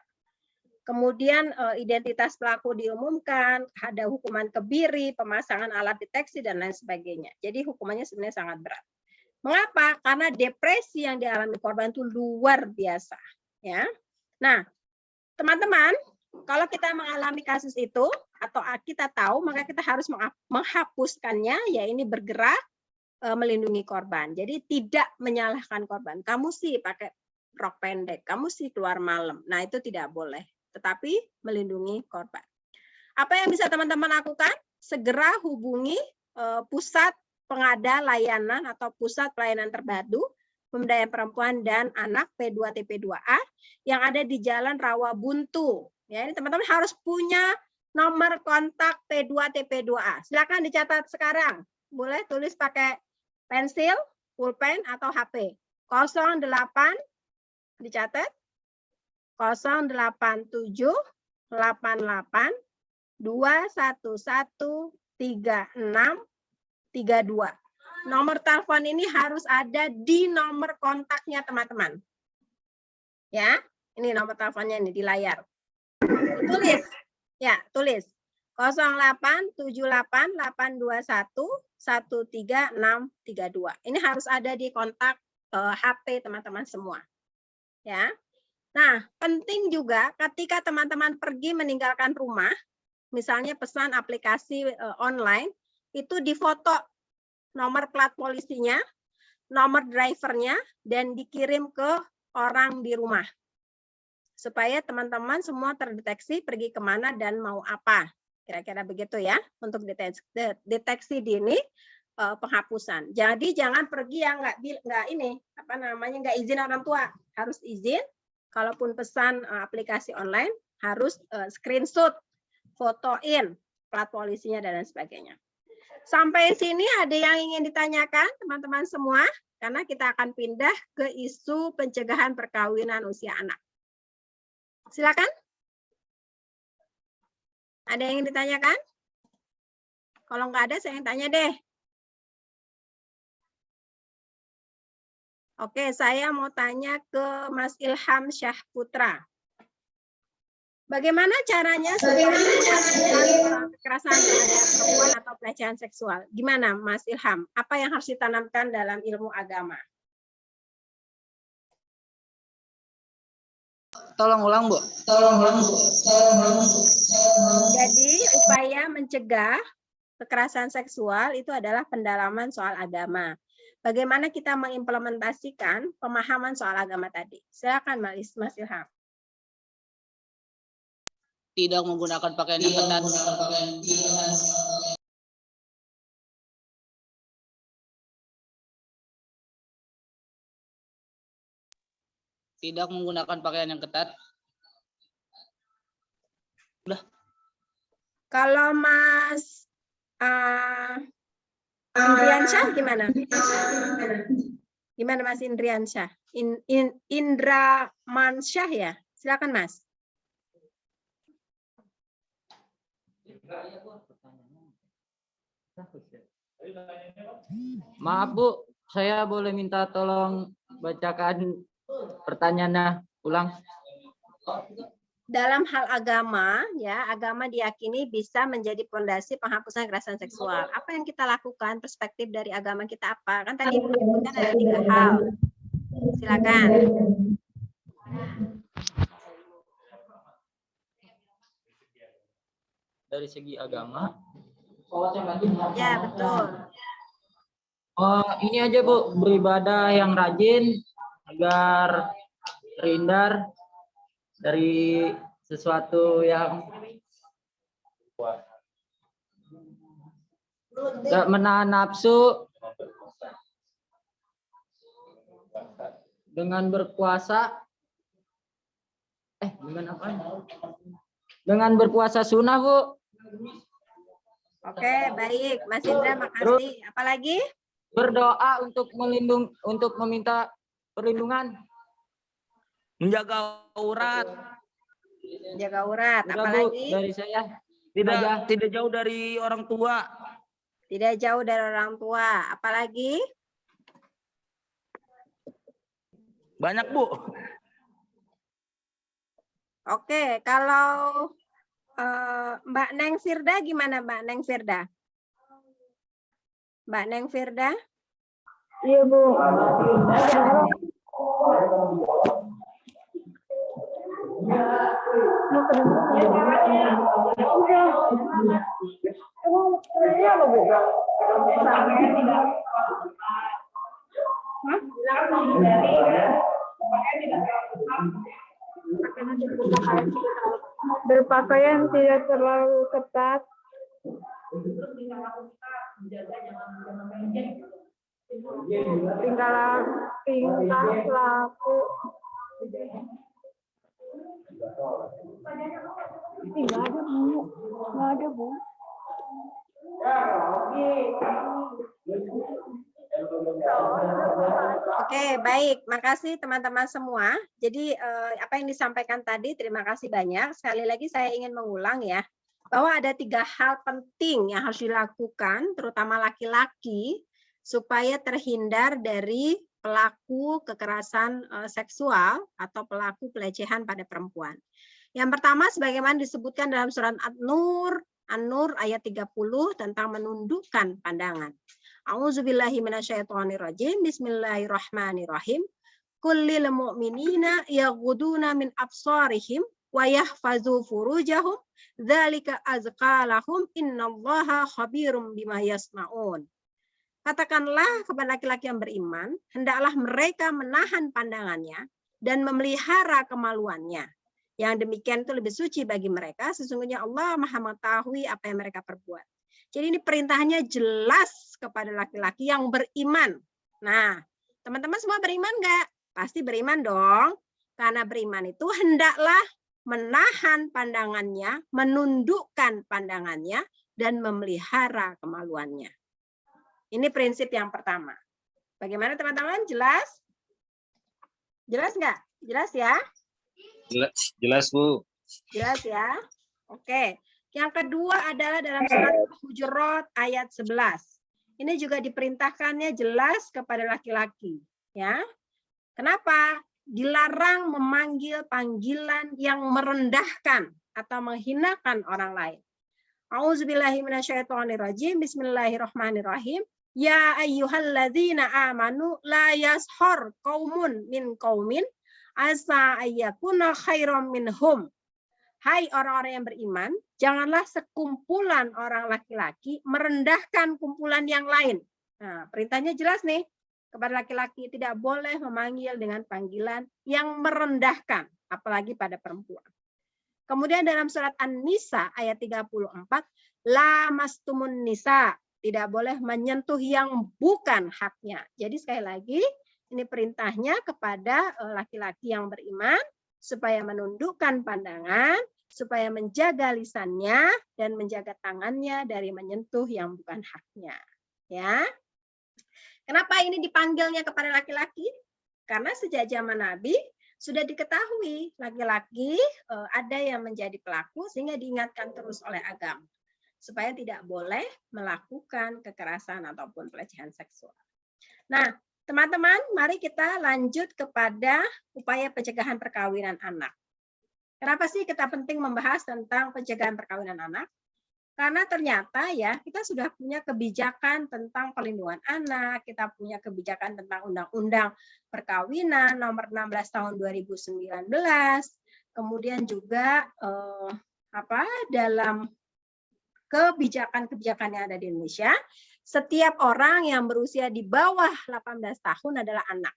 Kemudian identitas pelaku diumumkan, ada hukuman kebiri, pemasangan alat deteksi dan lain sebagainya. Jadi hukumannya sebenarnya sangat berat. Mengapa? Karena depresi yang dialami korban itu luar biasa. Ya, nah teman-teman, kalau kita mengalami kasus itu atau kita tahu, maka kita harus menghapuskannya. Ya, ini bergerak melindungi korban. Jadi tidak menyalahkan korban. Kamu sih pakai rok pendek, kamu sih keluar malam. Nah itu tidak boleh. Tetapi melindungi korban. Apa yang bisa teman-teman lakukan? Segera hubungi pusat pengada layanan atau pusat pelayanan terpadu pemberdayaan perempuan dan anak P2TP2A yang ada di Jalan Rawabuntu. Ya, ini teman-teman harus punya nomor kontak P2TP2A. Silakan dicatat sekarang. Boleh tulis pakai pensil, pulpen atau HP. 08 dicatat 087 88 211 3632. Nomor telepon ini harus ada di nomor kontaknya teman-teman. Ya, ini nomor teleponnya ini di layar. Tulis. Ya, tulis. 08788211332. Ini harus ada di kontak HP teman-teman semua. Ya. Nah, penting juga ketika teman-teman pergi meninggalkan rumah, misalnya pesan aplikasi online, itu difoto nomor plat polisinya, nomor drivernya, dan dikirim ke orang di rumah. Supaya teman-teman semua terdeteksi pergi kemana dan mau apa. Kira-kira begitu ya, untuk deteksi dini penghapusan. Jadi jangan pergi yang nggak izin orang tua. Harus izin, kalaupun pesan aplikasi online, harus screenshot, fotoin plat polisinya dan lain sebagainya. Sampai sini ada yang ingin ditanyakan teman-teman semua? Karena kita akan pindah ke isu pencegahan perkawinan usia anak. Silakan. Ada yang ingin ditanyakan? Kalau nggak ada, saya yang tanya deh. Oke, saya mau tanya ke Mas Ilham Syahputra. Bagaimana caranya kekerasan terhadap perempuan atau pelecehan seksual? Gimana Mas Ilham? Apa yang harus ditanamkan dalam ilmu agama? Tolong ulang, Bu. Jadi upaya mencegah kekerasan seksual itu adalah pendalaman soal agama. Bagaimana kita mengimplementasikan pemahaman soal agama tadi? Silakan Mas Ilham. Tidak menggunakan pakaian yang ketat. Tidak menggunakan pakaian yang ketat. Udah. Kalau Mas Indriansyah gimana? Gimana Mas Indriansyah? Indra Mansyah ya? Silakan Mas. Maaf Bu, saya boleh minta tolong bacakan pertanyaannya ulang. Dalam hal agama, ya agama diyakini bisa menjadi pondasi penghapusan kekerasan seksual. Apa yang kita lakukan? Perspektif dari agama kita apa? Kan tadi disebutkan ada 3 hal. Silakan. Dari segi agama. Ya betul. Oh, ini aja Bu, beribadah yang rajin agar terhindar dari sesuatu yang gak menahan nafsu dengan berpuasa dengan apa? Dengan berpuasa sunnah, Bu. Oke, baik. Mas Indra, makasih. Apalagi? Berdoa untuk meminta perlindungan. Menjaga aurat. Jaga urat. Udah, Bu, Apalagi? dari saya. Tidak jauh dari orang tua. Tidak jauh dari orang tua. Apalagi? Banyak, Bu. Oke, kalau Mbak Neng Firda gimana, Mbak Neng Firda? Mbak Neng Firda? Iya, Bu. Berpakaian tidak terlalu ketat. Tingkah laku. Nggak ada, Bu. Nggak ada, Bu. Oke, baik. Makasih teman-teman semua. Jadi apa yang disampaikan tadi, terima kasih banyak. Sekali lagi saya ingin mengulang ya, bahwa ada 3 hal penting yang harus dilakukan, terutama laki-laki, supaya terhindar dari pelaku kekerasan seksual atau pelaku pelecehan pada perempuan. Yang pertama, sebagaimana disebutkan dalam surat An-Nur ayat 30 tentang menundukkan pandangan. A'udzubillahi minasyaitonirrajim. Bismillahirrahmanirrahim. Kullil mu'minina yaghuduna min absarihim wa yahfazu furujahum dzalika azqalahum innallaha khabirum bima yasnaun. Katakanlah kepada laki-laki yang beriman, hendaklah mereka menahan pandangannya dan memelihara kemaluannya. Yang demikian itu lebih suci bagi mereka, sesungguhnya Allah Maha mengetahui apa yang mereka perbuat. Jadi ini perintahnya jelas kepada laki-laki yang beriman. Nah, teman-teman semua beriman nggak? Pasti beriman dong. Karena beriman itu hendaklah menahan pandangannya, menundukkan pandangannya, dan memelihara kemaluannya. Ini prinsip yang pertama. Bagaimana teman-teman? Jelas? Jelas nggak? Jelas ya? Jelas, Bu. Jelas ya? Oke. Yang kedua adalah dalam surat Hujurat ayat 11. Ini juga diperintahkannya jelas kepada laki-laki. Ya. Kenapa? Dilarang memanggil panggilan yang merendahkan atau menghinakan orang lain. A'udzubillahi minasyaitonirrajim. Bismillahirrahmanirrahim. Ya ayyuhalladzina amanu la yashhar qaumun min qaumin asa ayyakuna khairam minhum. Hai orang-orang yang beriman, janganlah sekumpulan orang laki-laki merendahkan kumpulan yang lain. Nah, perintahnya jelas nih. Kepada laki-laki tidak boleh memanggil dengan panggilan yang merendahkan, apalagi pada perempuan. Kemudian dalam surat An-Nisa ayat 34, la mastumun nisa, tidak boleh menyentuh yang bukan haknya. Jadi sekali lagi, ini perintahnya kepada laki-laki yang beriman supaya menundukkan pandangan, supaya menjaga lisannya dan menjaga tangannya dari menyentuh yang bukan haknya. Ya. Kenapa ini dipanggilnya kepada laki-laki? Karena sejak zaman Nabi sudah diketahui laki-laki ada yang menjadi pelaku sehingga diingatkan terus oleh agama supaya tidak boleh melakukan kekerasan ataupun pelecehan seksual. Nah, teman-teman, mari kita lanjut kepada upaya pencegahan perkawinan anak. Kenapa sih kita penting membahas tentang pencegahan perkawinan anak? Karena ternyata ya kita sudah punya kebijakan tentang perlindungan anak, kita punya kebijakan tentang Undang-Undang Perkawinan nomor 16 tahun 2019, kemudian juga dalam kebijakan-kebijakan yang ada di Indonesia, setiap orang yang berusia di bawah 18 tahun adalah anak.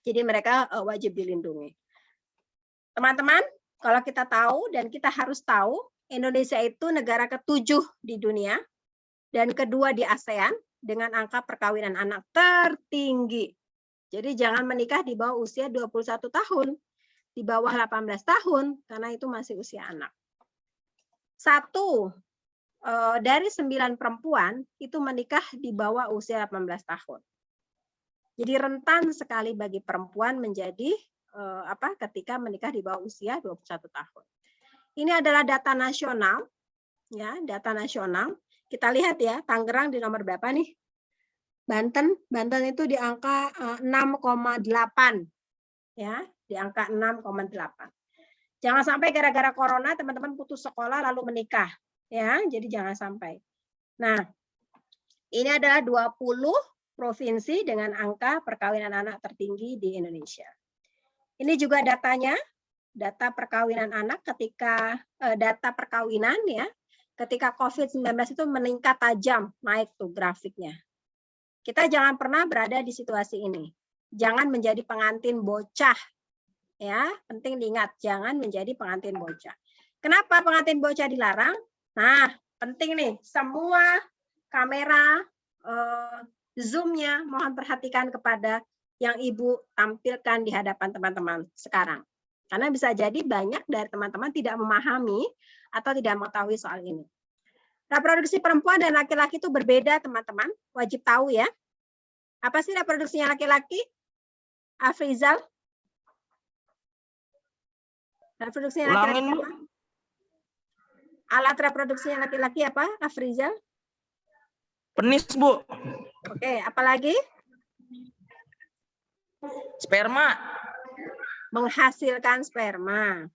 Jadi mereka wajib dilindungi. Teman-teman, kalau kita tahu dan kita harus tahu, Indonesia itu negara ke-7 di dunia dan kedua di ASEAN dengan angka perkawinan anak tertinggi. Jadi jangan menikah di bawah usia 21 tahun, di bawah 18 tahun, karena itu masih usia anak. 1 dari 9 perempuan itu menikah di bawah usia 18 tahun. Jadi rentan sekali bagi perempuan menjadi ketika menikah di bawah usia 21 tahun. Ini adalah data nasional, ya, data nasional. Kita lihat ya, Tangerang di nomor berapa nih? Banten itu di angka 6,8, ya, di angka 6,8. Jangan sampai gara-gara corona teman-teman putus sekolah lalu menikah, ya. Jadi jangan sampai. Nah, ini adalah 20 provinsi dengan angka perkawinan anak tertinggi di Indonesia. Ini juga datanya, data perkawinan anak ketika data perkawinan ya, ketika COVID-19 itu meningkat tajam, naik tuh grafiknya. Kita jangan pernah berada di situasi ini. Jangan menjadi pengantin bocah. Ya, penting diingat, jangan menjadi pengantin bocah. Kenapa pengantin bocah dilarang? Nah, penting nih, semua kamera Zoom-nya mohon perhatikan kepada yang Ibu tampilkan di hadapan teman-teman sekarang. Karena bisa jadi banyak dari teman-teman tidak memahami atau tidak mengetahui soal ini. Reproduksi perempuan dan laki-laki itu berbeda, teman-teman. Wajib tahu ya. Apa sih reproduksinya laki-laki? Afrizal? Reproduksinya laki-laki apa? Alat reproduksinya laki-laki apa, Afrizal? Penis, Bu. Oke, apalagi? Sperma. Menghasilkan sperma.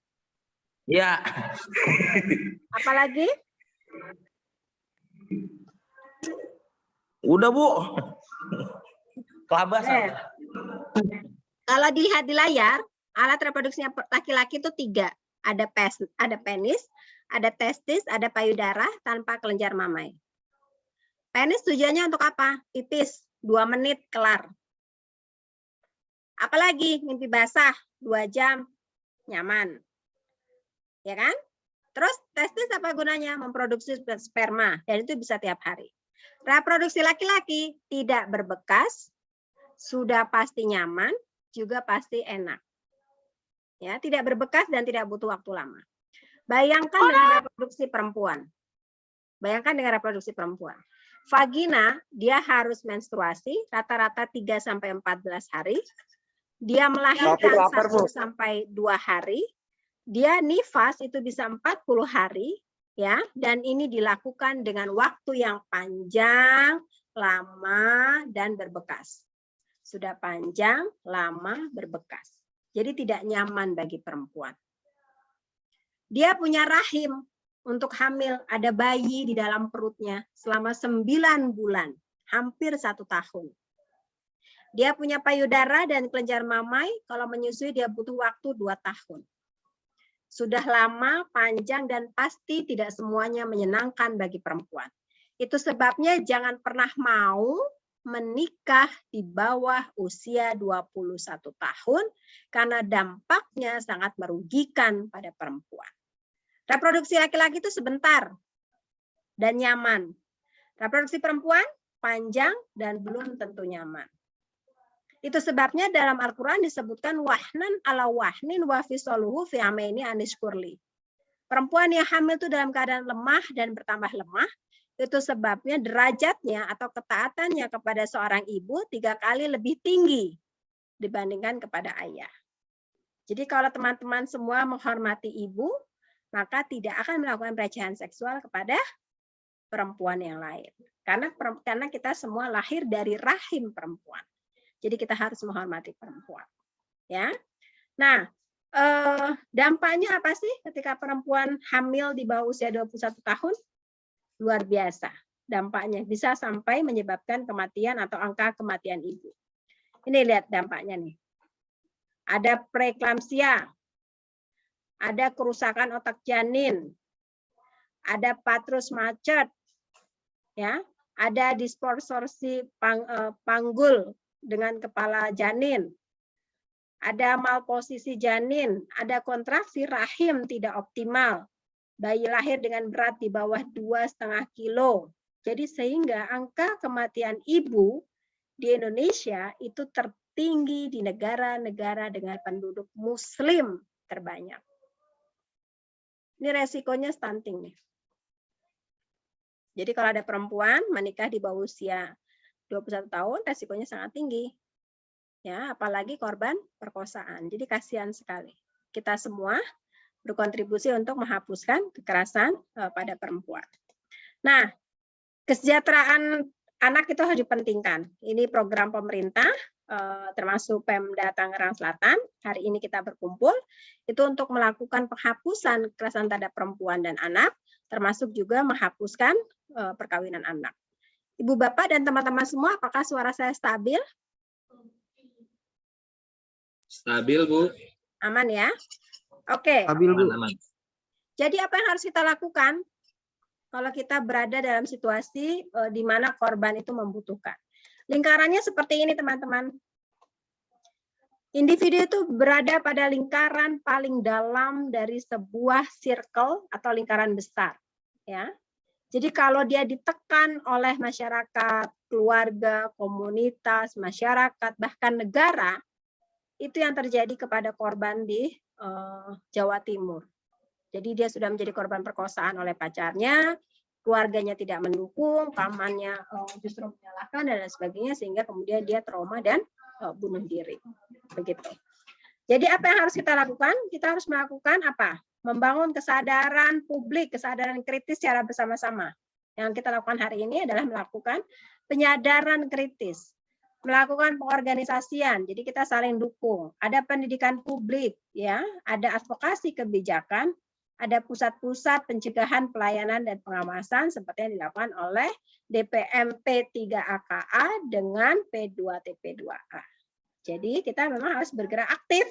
Ya. Apalagi? Udah, Bu. Kelabas. Kalau dilihat di layar, alat reproduksinya laki-laki itu 3. Ada penis, ada testis, ada payudara tanpa kelenjar mamai. Penis tujuannya untuk apa? Pipis, 2 menit kelar. Apalagi mimpi basah, 2 jam, nyaman. Ya kan? Terus testis apa gunanya? Memproduksi sperma, dan itu bisa tiap hari. Reproduksi laki-laki tidak berbekas, sudah pasti nyaman, juga pasti enak. Ya, tidak berbekas dan tidak butuh waktu lama. Bayangkan dengan reproduksi perempuan. Bayangkan dengan reproduksi perempuan. Vagina, dia harus menstruasi rata-rata 3 sampai 14 hari. Dia melahirkan 1 sampai 2 hari. Dia nifas itu bisa 40 hari, ya, dan ini dilakukan dengan waktu yang panjang, lama, dan berbekas. Sudah panjang, lama, berbekas. Jadi tidak nyaman bagi perempuan. Dia punya rahim untuk hamil, ada bayi di dalam perutnya selama 9 bulan, hampir 1 tahun. Dia punya payudara dan kelenjar mamai, kalau menyusui dia butuh waktu 2 tahun. Sudah lama, panjang, dan pasti tidak semuanya menyenangkan bagi perempuan. Itu sebabnya jangan pernah mau menikah di bawah usia 21 tahun karena dampaknya sangat merugikan pada perempuan. Reproduksi laki-laki itu sebentar dan nyaman. Reproduksi perempuan panjang dan belum tentu nyaman. Itu sebabnya dalam Al-Quran disebutkan wahnan ala wahnin wa fisoluhu fi amaini anishkurli. Perempuan yang hamil itu dalam keadaan lemah dan bertambah lemah. Itu sebabnya derajatnya atau ketaatannya kepada seorang ibu 3 kali lebih tinggi dibandingkan kepada ayah. Jadi kalau teman-teman semua menghormati ibu, maka tidak akan melakukan pelecehan seksual kepada perempuan yang lain. Karena kita semua lahir dari rahim perempuan. Jadi kita harus menghormati perempuan. Ya. Nah, dampaknya apa sih ketika perempuan hamil di bawah usia 21 tahun? Luar biasa. Dampaknya bisa sampai menyebabkan kematian atau angka kematian ibu. Ini lihat dampaknya nih. Ada preeklamsia, ada kerusakan otak janin, ada patrus macet, ya, ada distorsi panggul dengan kepala janin, ada malposisi janin, ada kontraksi rahim tidak optimal, bayi lahir dengan berat di bawah 2,5 kilo. Jadi sehingga angka kematian ibu di Indonesia itu tertinggi di negara-negara dengan penduduk muslim terbanyak. Ini resikonya stunting nih. Jadi kalau ada perempuan menikah di bawah usia 21 tahun, resikonya sangat tinggi. Ya, apalagi korban perkosaan. Jadi kasihan sekali. Kita semua berkontribusi untuk menghapuskan kekerasan pada perempuan. Nah, kesejahteraan anak itu harus dipentingkan. Ini program pemerintah, termasuk Pemda Tangerang Selatan. Hari ini kita berkumpul itu untuk melakukan penghapusan kekerasan terhadap perempuan dan anak, termasuk juga menghapuskan perkawinan anak. Ibu Bapak dan teman-teman semua, apakah suara saya stabil? Stabil, Bu. Aman ya? Oke. Stabil, Bu. Jadi apa yang harus kita lakukan kalau kita berada dalam situasi di mana korban itu membutuhkan? Lingkarannya seperti ini, teman-teman. Individu itu berada pada lingkaran paling dalam dari sebuah circle atau lingkaran besar. Ya. Jadi kalau dia ditekan oleh masyarakat, keluarga, komunitas, masyarakat, bahkan negara, itu yang terjadi kepada korban di Jawa Timur. Jadi dia sudah menjadi korban perkosaan oleh pacarnya, keluarganya tidak mendukung, pamannya justru menyalahkan dan lain sebagainya, sehingga kemudian dia trauma dan bunuh diri. Begitu. Jadi apa yang harus kita lakukan? Kita harus melakukan apa? Membangun kesadaran publik, kesadaran kritis secara bersama-sama. Yang kita lakukan hari ini adalah melakukan penyadaran kritis, melakukan pengorganisasian. Jadi kita saling dukung. Ada pendidikan publik, ya, ada advokasi kebijakan, ada pusat-pusat pencegahan, pelayanan dan pengawasan seperti yang dilakukan oleh DPM P3AKA dengan P2TP2A. Jadi kita memang harus bergerak aktif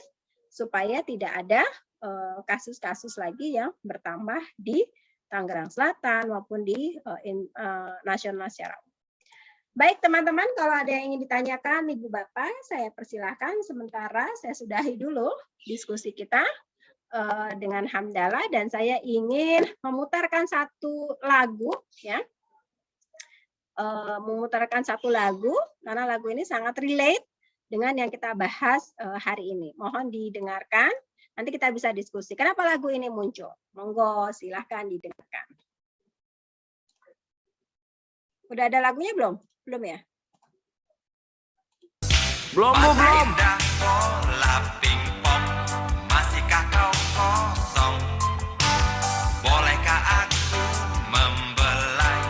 supaya tidak ada kasus-kasus lagi yang bertambah di Tangerang Selatan maupun di nasional secara umum. Baik teman-teman, kalau ada yang ingin ditanyakan Ibu Bapak, saya persilahkan. Sementara saya sudahi dulu diskusi kita dengan Hamdallah, dan saya ingin memutarkan satu lagu, ya, memutarkan satu lagu karena lagu ini sangat relate dengan yang kita bahas hari ini. Mohon didengarkan. Nanti kita bisa diskusi. Kenapa lagu ini muncul? Monggo, silahkan didengarkan. Udah ada lagunya belum? Belum ya? Belum, Bu, belum. Bola pingpong, masihkah kau kosong? Bolehkah aku membelai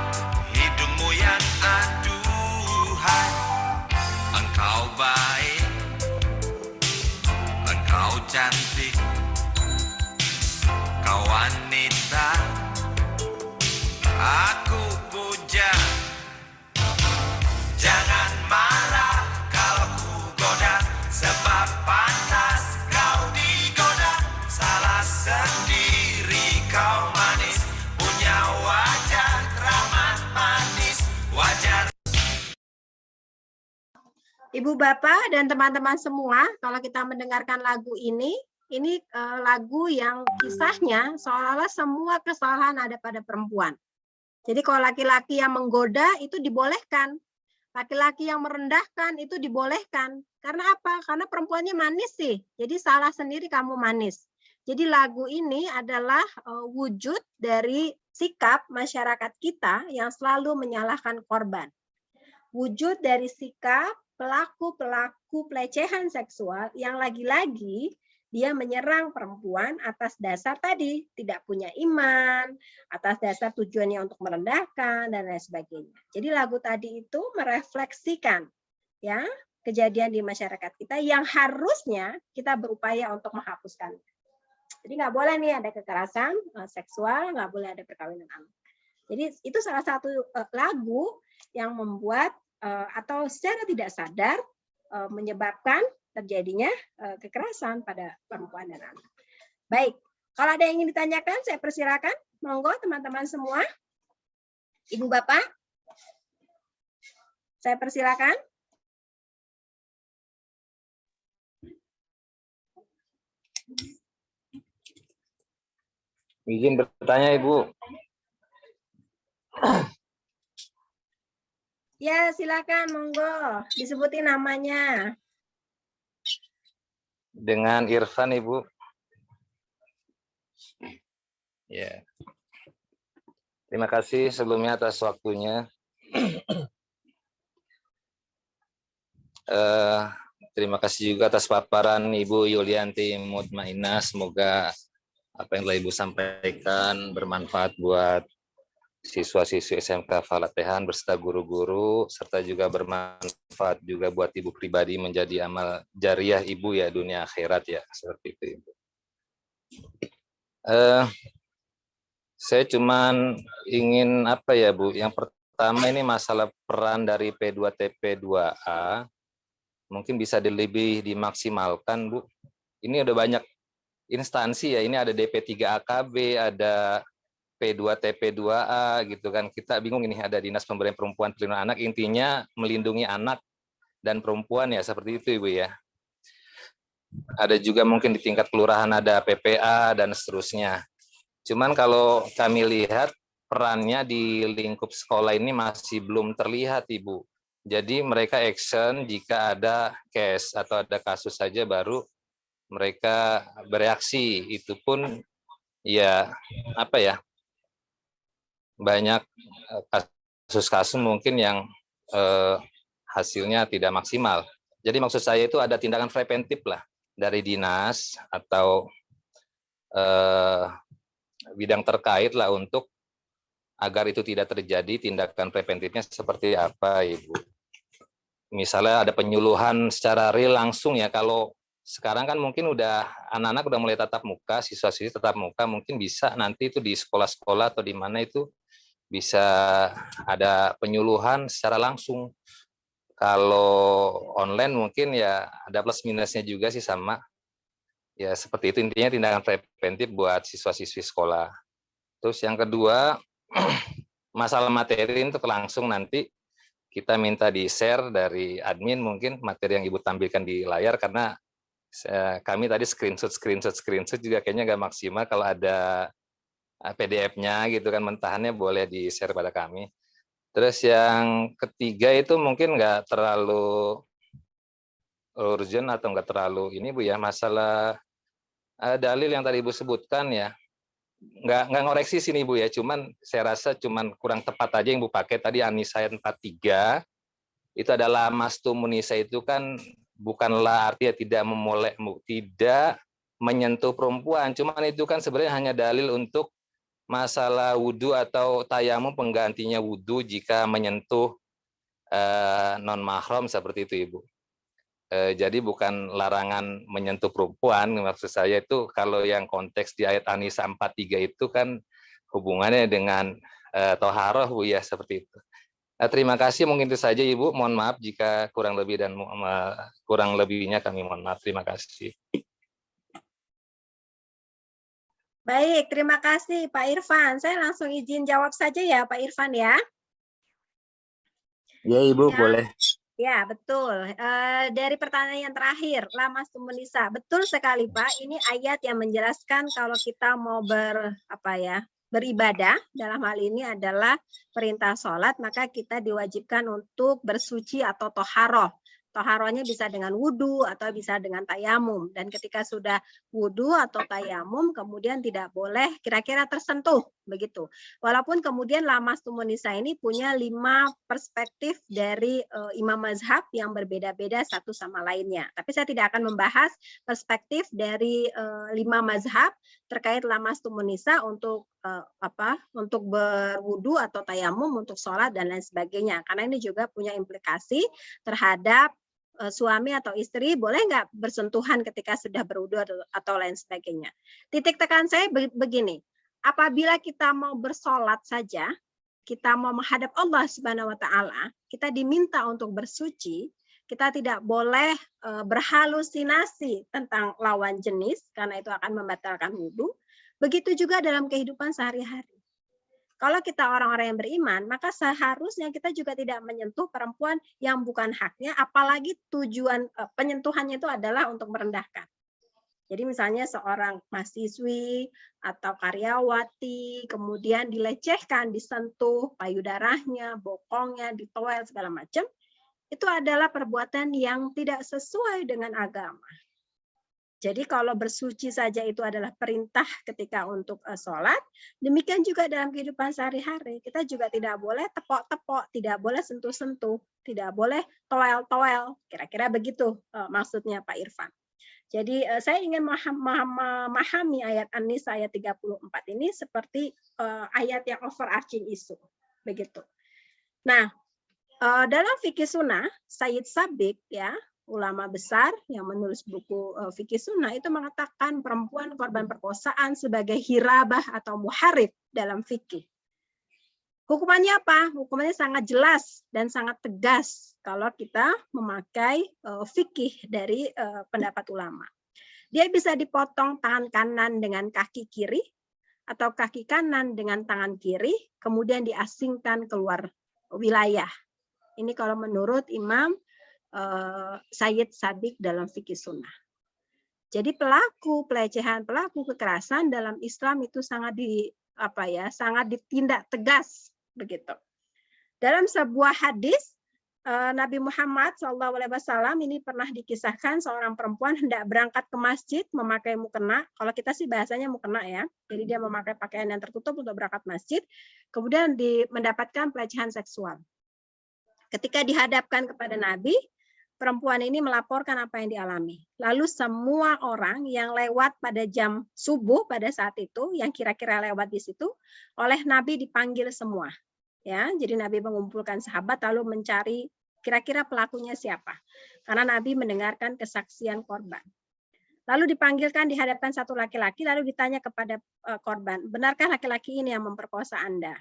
hidungmu yang aduhai? Engkau baik, engkau cantik, kau wanita, aku puja. Jangan marah kalau ku goda, sebab panas kau digoda. Salah sendiri kau manis, punya wajah ramah manis, wajar. Ibu Bapak dan teman-teman semua, kalau kita mendengarkan lagu ini lagu yang kisahnya seolah-olah semua kesalahan ada pada perempuan. Jadi kalau laki-laki yang menggoda itu dibolehkan. Laki-laki yang merendahkan itu dibolehkan. Karena apa? Karena perempuannya manis sih. Jadi salah sendiri kamu manis. Jadi lagu ini adalah wujud dari sikap masyarakat kita yang selalu menyalahkan korban. Wujud dari sikap pelaku-pelaku pelecehan seksual yang lagi-lagi dia menyerang perempuan atas dasar tadi tidak punya iman, atas dasar tujuannya untuk merendahkan dan lain sebagainya. Jadi lagu tadi itu merefleksikan ya kejadian di masyarakat kita yang harusnya kita berupaya untuk menghapuskan. Jadi nggak boleh nih ada kekerasan seksual, nggak boleh ada perkawinan anak. Jadi itu salah satu lagu yang membuat atau secara tidak sadar menyebabkan terjadinya kekerasan pada perempuan dan anak. Baik, kalau ada yang ingin ditanyakan, saya persilakan. Monggo teman-teman semua. Ibu Bapak, saya persilakan. Izin bertanya, Ibu. Ya, silakan, monggo. Disebutin namanya. dengan Irfan, Ibu. Ya. Terima kasih sebelumnya atas waktunya. Terima kasih juga atas paparan Ibu Yulianti Mutmainah. Semoga apa yang telah Ibu sampaikan bermanfaat buat siswa-siswi SMK Falatehan beserta guru-guru, serta juga bermanfaat juga buat Ibu pribadi menjadi amal jariah Ibu ya dunia akhirat ya, seperti itu Ibu. Saya cuman ingin apa ya Bu, yang pertama ini masalah peran dari P2TP2A mungkin bisa lebih dimaksimalkan Bu. Ini udah banyak instansi ya, ini ada DP3AKB, ada P2TP2A gitu kan. Kita bingung ini, ada Dinas Pemberdayaan Perempuan Perlindungan Anak, intinya melindungi anak dan perempuan ya, seperti itu Ibu ya. Ada juga mungkin di tingkat kelurahan ada PPA dan seterusnya. Cuman kalau kami lihat perannya di lingkup sekolah ini masih belum terlihat Ibu. Jadi mereka action jika ada case atau ada kasus saja baru mereka bereaksi. Itu pun ya apa ya, banyak kasus-kasus mungkin yang hasilnya tidak maksimal. Jadi maksud saya itu ada tindakan preventif lah dari dinas atau bidang terkait lah untuk agar itu tidak terjadi. Tindakan preventifnya seperti apa Ibu? Misalnya ada penyuluhan secara real langsung ya. Kalau sekarang kan mungkin udah anak-anak udah mulai tatap muka, siswa-siswi tatap muka, mungkin bisa nanti itu di sekolah-sekolah atau di mana itu bisa ada penyuluhan secara langsung. Kalau online mungkin ya ada plus minusnya juga sih sama. Ya seperti itu, intinya tindakan preventif buat siswa-siswi sekolah. Terus yang kedua, masalah materi untuk langsung nanti kita minta di-share dari admin mungkin materi yang Ibu tampilkan di layar, karena kami tadi screenshot juga kayaknya nggak maksimal. Kalau ada PDF-nya gitu kan, mentahannya boleh di-share pada kami. Terus yang ketiga itu mungkin nggak terlalu urgent atau nggak terlalu ini Bu ya, masalah dalil yang tadi Ibu sebutkan ya, nggak ngoreksi sini Bu ya, cuman saya rasa cuman kurang tepat aja yang Bu pakai tadi An-Nisa ayat 43 itu adalah mastum munisa, itu kan bukanlah artinya tidak menyentuh perempuan, cuman itu kan sebenarnya hanya dalil untuk masalah wudhu atau tayamum penggantinya wudhu jika menyentuh non mahram seperti itu Ibu. Jadi bukan larangan menyentuh perempuan, maksud saya itu kalau yang konteks di ayat An-Nisa 43 itu kan hubungannya dengan toharoh Bu ya, seperti itu. Terima kasih, mungkin itu saja Ibu. Mohon maaf jika kurang lebih dan kurang lebihnya kami mohon maaf. Terima kasih. Baik, terima kasih Pak Irfan. Saya langsung izin jawab saja ya Pak Irfan ya. Ya Ibu, boleh. Ya, betul. Dari pertanyaan yang terakhir, lamastum nisa. Betul sekali Pak, ini ayat yang menjelaskan kalau kita mau beribadah, dalam hal ini adalah perintah sholat, maka kita diwajibkan untuk bersuci atau toharoh. Toharohnya bisa dengan wudhu atau bisa dengan tayamum. Dan ketika sudah wudhu atau tayamum, kemudian tidak boleh kira-kira tersentuh. Begitu. Walaupun kemudian lamastum nisa ini punya 5 perspektif dari imam mazhab yang berbeda-beda satu sama lainnya. Tapi saya tidak akan membahas perspektif dari 5 mazhab terkait lamastum nisa untuk untuk berwudu atau tayamum untuk sholat dan lain sebagainya. Karena ini juga punya implikasi terhadap suami atau istri boleh nggak bersentuhan ketika sudah berwudu atau lain sebagainya. Titik tekan saya begini, apabila kita mau bersolat saja, kita mau menghadap Allah Subhanahu Wa Taala, kita diminta untuk bersuci, kita tidak boleh berhalusinasi tentang lawan jenis karena itu akan membatalkan wudu. Begitu juga dalam kehidupan sehari-hari. Kalau kita orang-orang yang beriman, maka seharusnya kita juga tidak menyentuh perempuan yang bukan haknya, apalagi tujuan penyentuhannya itu adalah untuk merendahkan. Jadi misalnya seorang mahasiswi atau karyawati, kemudian dilecehkan, disentuh payudaranya, bokongnya, ditoel, segala macam, itu adalah perbuatan yang tidak sesuai dengan agama. Jadi kalau bersuci saja itu adalah perintah ketika untuk sholat, demikian juga dalam kehidupan sehari-hari. Kita juga tidak boleh tepok-tepok, tidak boleh sentuh-sentuh, tidak boleh toel-toel. Kira-kira begitu maksudnya Pak Irfan. Jadi saya ingin memahami ayat An-Nisa ayat 34 ini seperti ayat yang overarching isu. Begitu. Nah, dalam fikih sunnah, Sayyid Sabiq, ya, ulama besar yang menulis buku fikih sunnah itu mengatakan perempuan korban perkosaan sebagai hirabah atau muharib dalam fikih. Hukumannya apa? Hukumannya sangat jelas dan sangat tegas kalau kita memakai fikih dari pendapat ulama. Dia bisa dipotong tangan kanan dengan kaki kiri atau kaki kanan dengan tangan kiri, kemudian diasingkan keluar wilayah. Ini kalau menurut Imam Sayyid Sabiq dalam fikih sunnah. Jadi pelaku pelecehan, pelaku kekerasan dalam Islam itu sangat sangat ditindak tegas begitu. Dalam sebuah hadis Nabi Muhammad SAW ini pernah dikisahkan seorang perempuan hendak berangkat ke masjid memakai mukena. Kalau kita sih bahasanya mukena ya. Jadi dia memakai pakaian yang tertutup untuk berangkat masjid. Kemudian mendapatkan pelecehan seksual. Ketika dihadapkan kepada Nabi, perempuan ini melaporkan apa yang dialami. Lalu semua orang yang lewat pada jam subuh pada saat itu, yang kira-kira lewat di situ, oleh Nabi dipanggil semua. Ya, jadi Nabi mengumpulkan sahabat lalu mencari kira-kira pelakunya siapa. Karena Nabi mendengarkan kesaksian korban. Lalu dipanggilkan dihadapkan satu laki-laki, lalu ditanya kepada korban, benarkah laki-laki ini yang memperkosa Anda?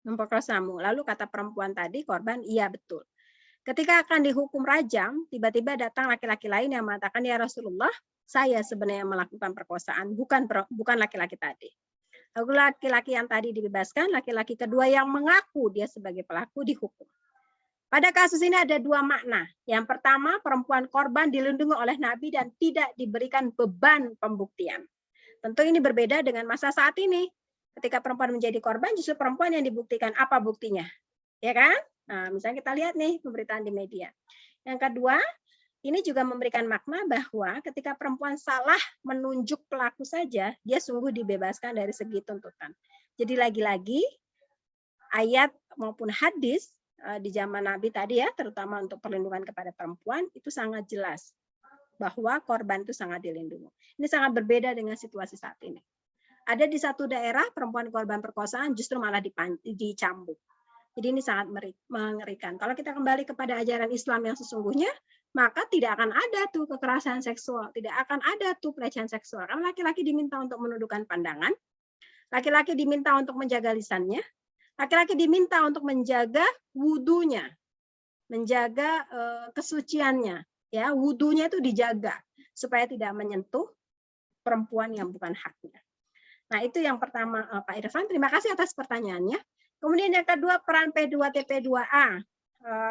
Memperkosamu. Lalu kata perempuan tadi, korban, iya betul. Ketika akan dihukum rajam, tiba-tiba datang laki-laki lain yang mengatakan, ya Rasulullah, saya sebenarnya melakukan perkosaan, bukan laki-laki tadi. Lalu laki-laki yang tadi dibebaskan, laki-laki kedua yang mengaku dia sebagai pelaku dihukum. Pada kasus ini ada dua makna. Yang pertama, perempuan korban dilindungi oleh Nabi dan tidak diberikan beban pembuktian. Tentu ini berbeda dengan masa saat ini. Ketika perempuan menjadi korban, justru perempuan yang dibuktikan. Apa buktinya? Ya kan? Nah, misalnya kita lihat nih pemberitaan di media. Yang kedua, ini juga memberikan makna bahwa ketika perempuan salah menunjuk pelaku saja, dia sungguh dibebaskan dari segi tuntutan. Jadi lagi-lagi ayat maupun hadis di zaman Nabi tadi ya, terutama untuk perlindungan kepada perempuan, itu sangat jelas bahwa korban itu sangat dilindungi. Ini sangat berbeda dengan situasi saat ini. Ada di satu daerah perempuan korban perkosaan justru malah dicambuk. Jadi ini sangat mengerikan. Kalau kita kembali kepada ajaran Islam yang sesungguhnya, maka tidak akan ada tuh kekerasan seksual, tidak akan ada tuh pelecehan seksual. Karena laki-laki diminta untuk menundukkan pandangan, laki-laki diminta untuk menjaga lisannya, laki-laki diminta untuk menjaga wudunya, menjaga kesuciannya. Ya, wudunya itu dijaga supaya tidak menyentuh perempuan yang bukan haknya. Nah, itu yang pertama Pak Irfan. Terima kasih atas pertanyaannya. Kemudian yang kedua, peran P2TP2A.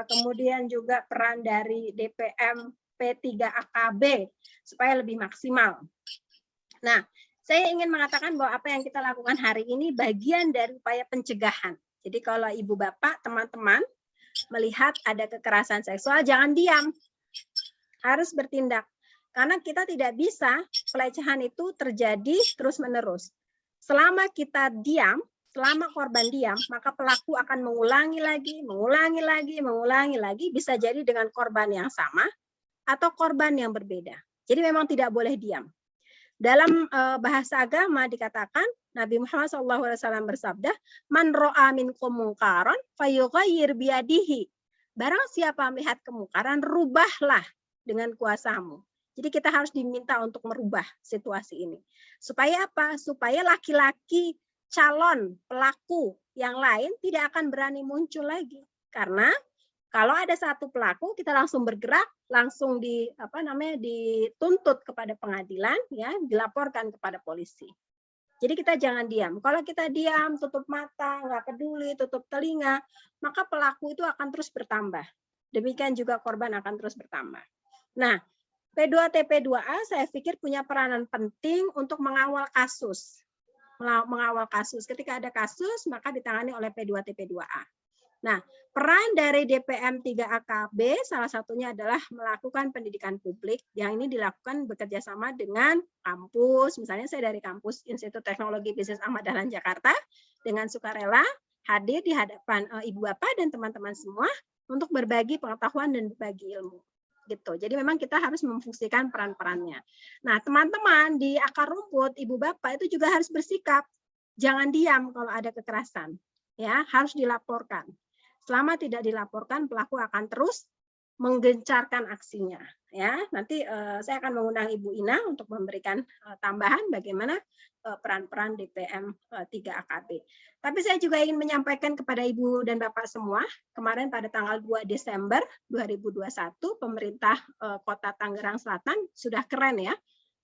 Kemudian juga peran dari DPM P3AKB supaya lebih maksimal. Nah, saya ingin mengatakan bahwa apa yang kita lakukan hari ini bagian dari upaya pencegahan. Jadi kalau ibu bapak, teman-teman melihat ada kekerasan seksual, jangan diam. Harus bertindak. Karena kita tidak bisa pelecehan itu terjadi terus-menerus. Selama kita diam, selama korban diam, maka pelaku akan mengulangi lagi, bisa jadi dengan korban yang sama atau korban yang berbeda. Jadi memang tidak boleh diam. Dalam bahasa agama dikatakan, Nabi Muhammad SAW bersabda, "Man ro'a minkum mungkaran fayughayyir biyadihi." Barang siapa melihat kemungkaran, rubahlah dengan kuasamu. Jadi kita harus diminta untuk merubah situasi ini. Supaya apa? Supaya laki-laki calon pelaku yang lain tidak akan berani muncul lagi. Karena kalau ada satu pelaku, kita langsung bergerak, langsung dituntut kepada pengadilan, ya, dilaporkan kepada polisi. Jadi kita jangan diam. Kalau kita diam, tutup mata, nggak peduli, tutup telinga, maka pelaku itu akan terus bertambah. Demikian juga korban akan terus bertambah. Nah, P2TP2A saya pikir punya peranan penting untuk mengawal kasus. Ketika ada kasus, maka ditangani oleh P2TP2A. Nah, peran dari DPM 3AKB salah satunya adalah melakukan pendidikan publik yang ini dilakukan bekerja sama dengan kampus. Misalnya saya dari kampus Institut Teknologi Bisnis Ahmad Dahlan Jakarta dengan sukarela hadir di hadapan Ibu Bapak dan teman-teman semua untuk berbagi pengetahuan dan berbagi ilmu. Gitu. Jadi memang kita harus memfungsikan peran-perannya. Nah, teman-teman di akar rumput Ibu Bapak itu juga harus bersikap. Jangan diam kalau ada kekerasan. Ya, harus dilaporkan. Selama tidak dilaporkan, pelaku akan terus menggencarkan aksinya. Ya, nanti saya akan mengundang Ibu Ina untuk memberikan tambahan bagaimana peran-peran DPM 3AKB. Tapi saya juga ingin menyampaikan kepada Ibu dan Bapak semua, kemarin pada tanggal 2 Desember 2021, pemerintah Kota Tangerang Selatan sudah keren ya,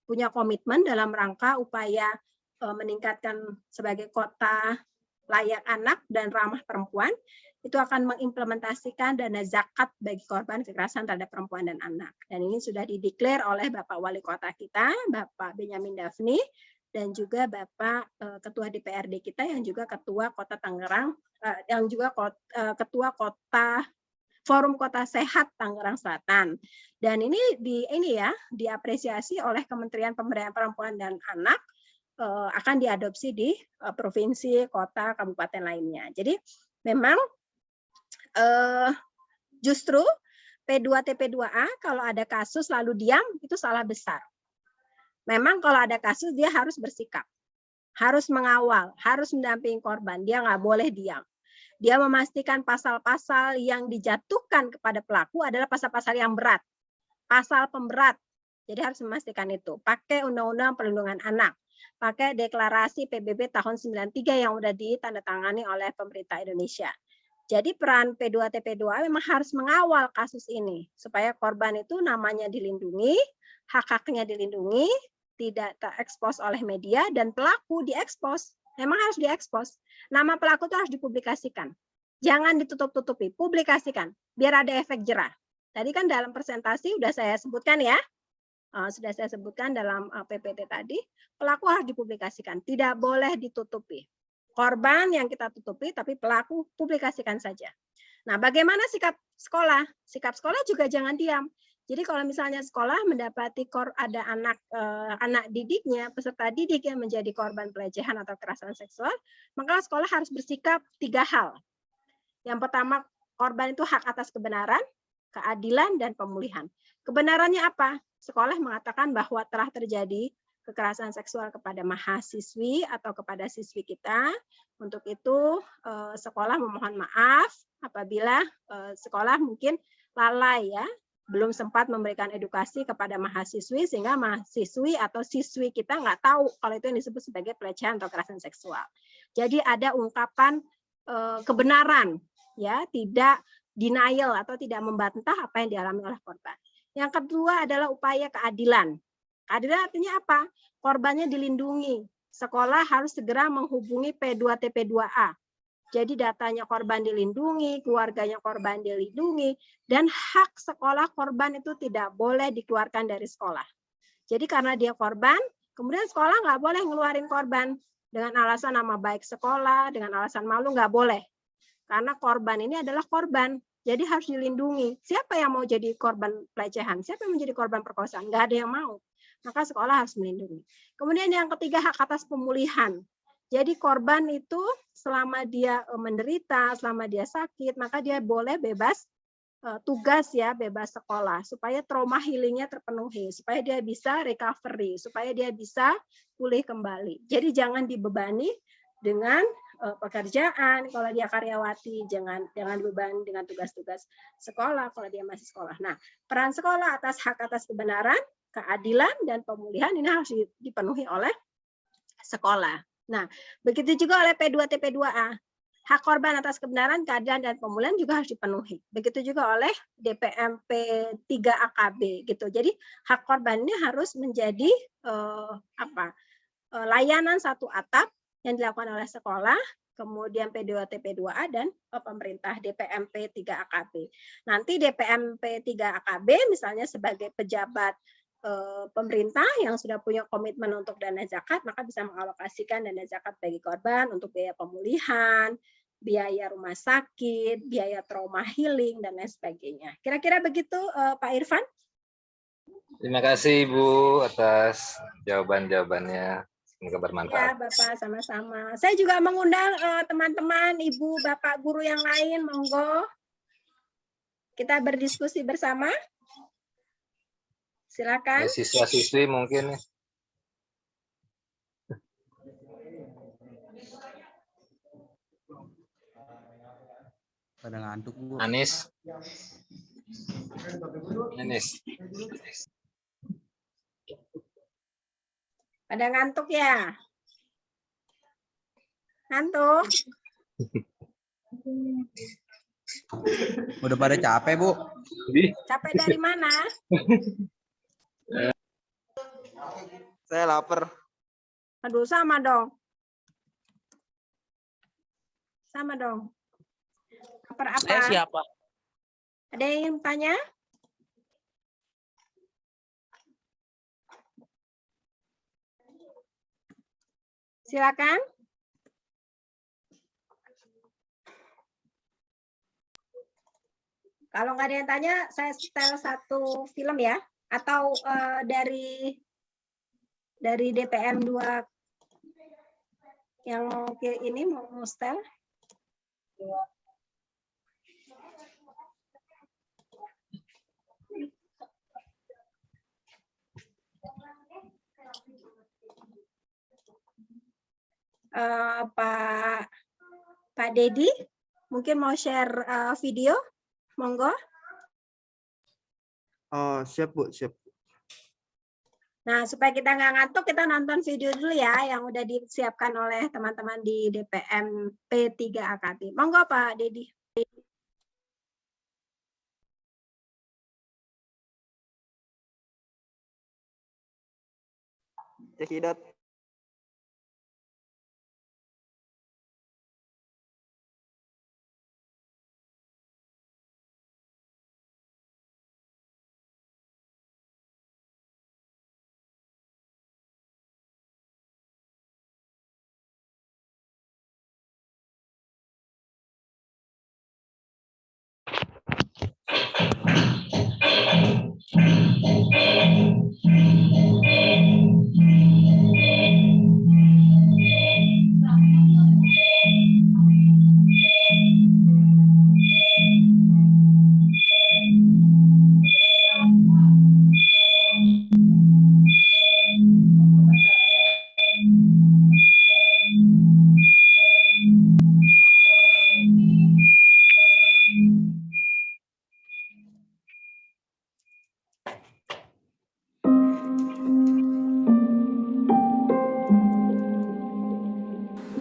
punya komitmen dalam rangka upaya meningkatkan sebagai kota layak anak dan ramah perempuan, itu akan mengimplementasikan dana zakat bagi korban kekerasan terhadap perempuan dan anak. Dan ini sudah dideklar oleh Bapak Wali Kota kita, Bapak Benyamin Daphni, dan juga Bapak Ketua DPRD kita yang juga Ketua Kota Tangerang, yang juga Ketua Kota Forum Kota Sehat Tangerang Selatan. Dan ini diapresiasi oleh Kementerian Pemberdayaan Perempuan dan Anak, akan diadopsi di provinsi, kota, kabupaten lainnya. Jadi memang justru P2TP2A kalau ada kasus lalu diam itu salah besar. Memang kalau ada kasus dia harus bersikap, harus mengawal, harus mendampingi korban. Dia nggak boleh diam. Dia memastikan pasal-pasal yang dijatuhkan kepada pelaku adalah pasal-pasal yang berat, pasal pemberat. Jadi harus memastikan itu. Pakai Undang-Undang Perlindungan Anak. Pakai deklarasi PBB tahun 93 yang sudah ditandatangani oleh pemerintah Indonesia. Jadi peran P2TP2A memang harus mengawal kasus ini supaya korban itu namanya dilindungi, hak-haknya dilindungi, tidak terekspos oleh media dan pelaku diekspos. Memang harus diekspos. Nama pelaku itu harus dipublikasikan. Jangan ditutup-tutupi, publikasikan biar ada efek jerah. Tadi kan dalam presentasi sudah saya sebutkan ya. Sudah saya sebutkan dalam PPT tadi, pelaku harus dipublikasikan, tidak boleh ditutupi. Korban yang kita tutupi, tapi pelaku publikasikan saja. Nah, bagaimana sikap sekolah? Sikap sekolah juga jangan diam. Jadi kalau misalnya sekolah mendapati ada anak didiknya, peserta didik yang menjadi korban pelecehan atau kekerasan seksual, maka sekolah harus bersikap 3 hal. Yang pertama, korban itu hak atas kebenaran, keadilan, dan pemulihan. Kebenarannya apa? Sekolah mengatakan bahwa telah terjadi kekerasan seksual kepada mahasiswi atau kepada siswi kita. Untuk itu sekolah memohon maaf apabila sekolah mungkin lalai ya, belum sempat memberikan edukasi kepada mahasiswi sehingga mahasiswi atau siswi kita nggak tahu kalau itu yang disebut sebagai pelecehan atau kekerasan seksual. Jadi ada ungkapan kebenaran ya, tidak denial atau tidak membantah apa yang dialami oleh korban. Yang kedua adalah upaya keadilan. Keadilan artinya apa? Korbannya dilindungi. Sekolah harus segera menghubungi P2TP2A. Jadi datanya korban dilindungi, keluarganya korban dilindungi, dan hak sekolah korban itu tidak boleh dikeluarkan dari sekolah. Jadi karena dia korban, kemudian sekolah nggak boleh ngeluarin korban dengan alasan nama baik sekolah, dengan alasan malu, nggak boleh. Karena korban ini adalah korban. Jadi harus dilindungi. Siapa yang mau jadi korban pelecehan? Siapa yang menjadi korban perkosaan? Nggak ada yang mau. Maka sekolah harus melindungi. Kemudian yang ketiga, hak atas pemulihan. Jadi korban itu selama dia menderita, selama dia sakit, maka dia boleh bebas tugas ya, bebas sekolah. Supaya trauma healingnya terpenuhi. Supaya dia bisa recovery. Supaya dia bisa pulih kembali. Jadi jangan dibebani dengan pekerjaan, kalau dia karyawati jangan dibebani dengan tugas-tugas sekolah kalau dia masih sekolah. Nah, peran sekolah atas hak atas kebenaran, keadilan dan pemulihan ini harus dipenuhi oleh sekolah. Nah, begitu juga oleh P2TP2A. Hak korban atas kebenaran, keadilan dan pemulihan juga harus dipenuhi. Begitu juga oleh DPM P3AKB gitu. Jadi hak korban ini harus menjadi layanan satu atap yang dilakukan oleh sekolah, kemudian P2TP2A dan pemerintah DPM P3AKB. Nanti DPM P3AKB misalnya sebagai pejabat pemerintah yang sudah punya komitmen untuk dana zakat, maka bisa mengalokasikan dana zakat bagi korban untuk biaya pemulihan, biaya rumah sakit, biaya trauma healing, dan lain sebagainya. Kira-kira begitu Pak Irfan? Terima kasih Ibu atas jawaban-jawabannya. Semoga Ya, bermanfaat. Bapak, sama-sama. Saya juga mengundang teman-teman, Ibu, Bapak, guru yang lain, monggo. Kita berdiskusi bersama. Silakan. Siswa-siswi mungkin. Pada ngantuk, Bu. Anis. Anis. Pada ngantuk ya? Ngantuk? Udah pada capek, Bu. Capek dari mana? Saya lapar. Aduh, sama dong. Sama dong. Lapar apa? Saya siapa? Ada yang tanya? Silakan. Kalau nggak ada yang tanya, saya setel satu film ya, atau dari DPM 2 yang ini mau setel. Pak Dedi, mungkin mau share video, monggo. Oh, siap Bu, siap. Nah, supaya kita nggak ngantuk, kita nonton video dulu ya, yang udah disiapkan oleh teman-teman di DPM P3 AKT. Monggo Pak Dedi. Cekidot.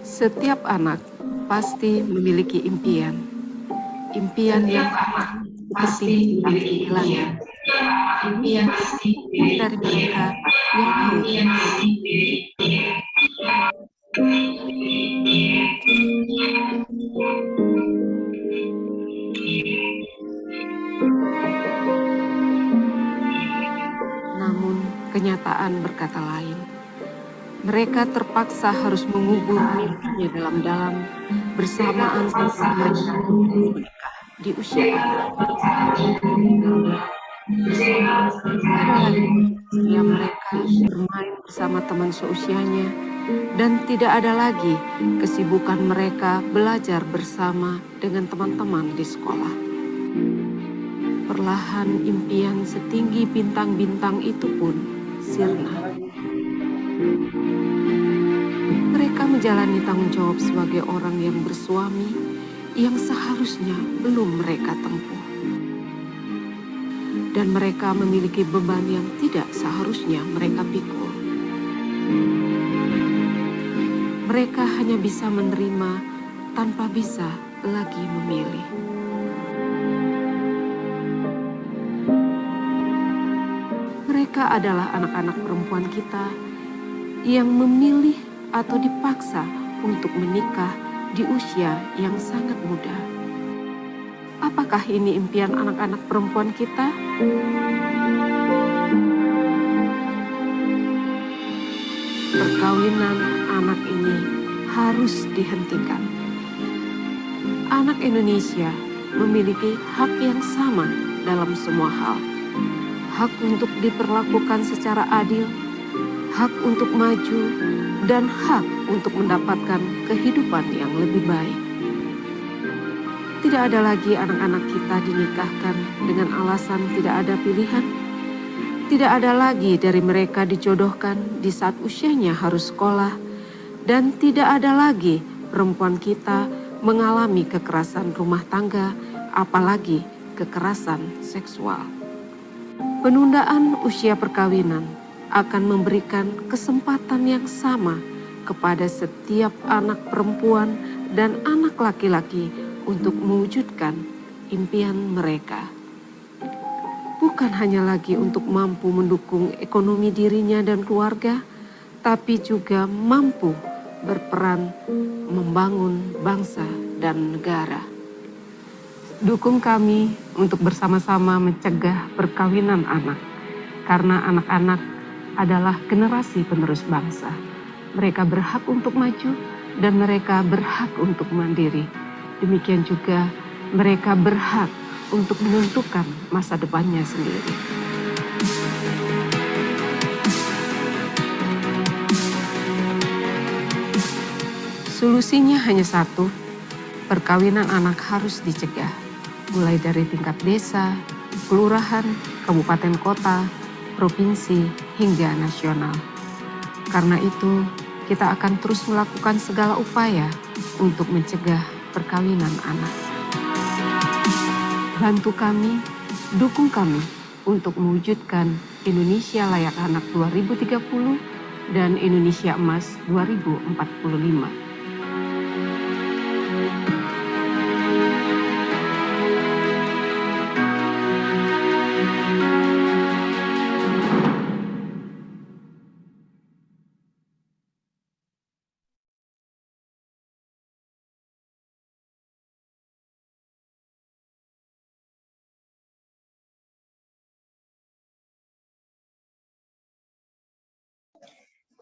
Setiap anak pasti memiliki impian. Impian yang pasti hilang. Impian dari mereka yang namun kenyataan berkata lain. Mereka terpaksa harus mengubur mimpinya dalam-dalam bersamaan saat mereka menikah di usia yang mereka bermain bersama teman seusianya dan tidak ada lagi kesibukan mereka belajar bersama dengan teman-teman di sekolah. Perlahan impian setinggi bintang-bintang itu pun sirna. Mereka menjalani tanggung jawab sebagai orang yang bersuami yang seharusnya belum mereka tempuh. Dan mereka memiliki beban yang tidak seharusnya mereka pikul. Mereka hanya bisa menerima tanpa bisa lagi memilih. Mereka adalah anak-anak perempuan kita yang memilih atau dipaksa untuk menikah di usia yang sangat muda. Apakah ini impian anak-anak perempuan kita? Perkawinan anak ini harus dihentikan. anak Indonesia memiliki hak yang sama dalam semua hal. Hak untuk diperlakukan secara adil, hak untuk maju, dan hak untuk mendapatkan kehidupan yang lebih baik. Tidak ada lagi anak-anak kita dinikahkan dengan alasan tidak ada pilihan. Tidak ada lagi dari mereka dijodohkan di saat usianya harus sekolah. Dan tidak ada lagi perempuan kita mengalami kekerasan rumah tangga, apalagi kekerasan seksual. Penundaan usia perkawinan akan memberikan kesempatan yang sama kepada setiap anak perempuan dan anak laki-laki untuk mewujudkan impian mereka. Bukan hanya lagi untuk mampu mendukung ekonomi dirinya dan keluarga, tapi juga mampu berperan membangun bangsa dan negara. Dukung kami untuk bersama-sama mencegah perkawinan anak, karena anak-anak adalah generasi penerus bangsa. Mereka berhak untuk maju dan mereka berhak untuk mandiri. Demikian juga mereka berhak untuk menentukan masa depannya sendiri. Solusinya hanya satu, perkawinan anak harus dicegah, mulai dari tingkat desa, kelurahan, kabupaten kota, provinsi, hingga nasional. Karena itu, kita akan terus melakukan segala upaya untuk mencegah perkawinan anak. Bantu kami, dukung kami untuk mewujudkan Indonesia Layak Anak 2030 dan Indonesia Emas 2045.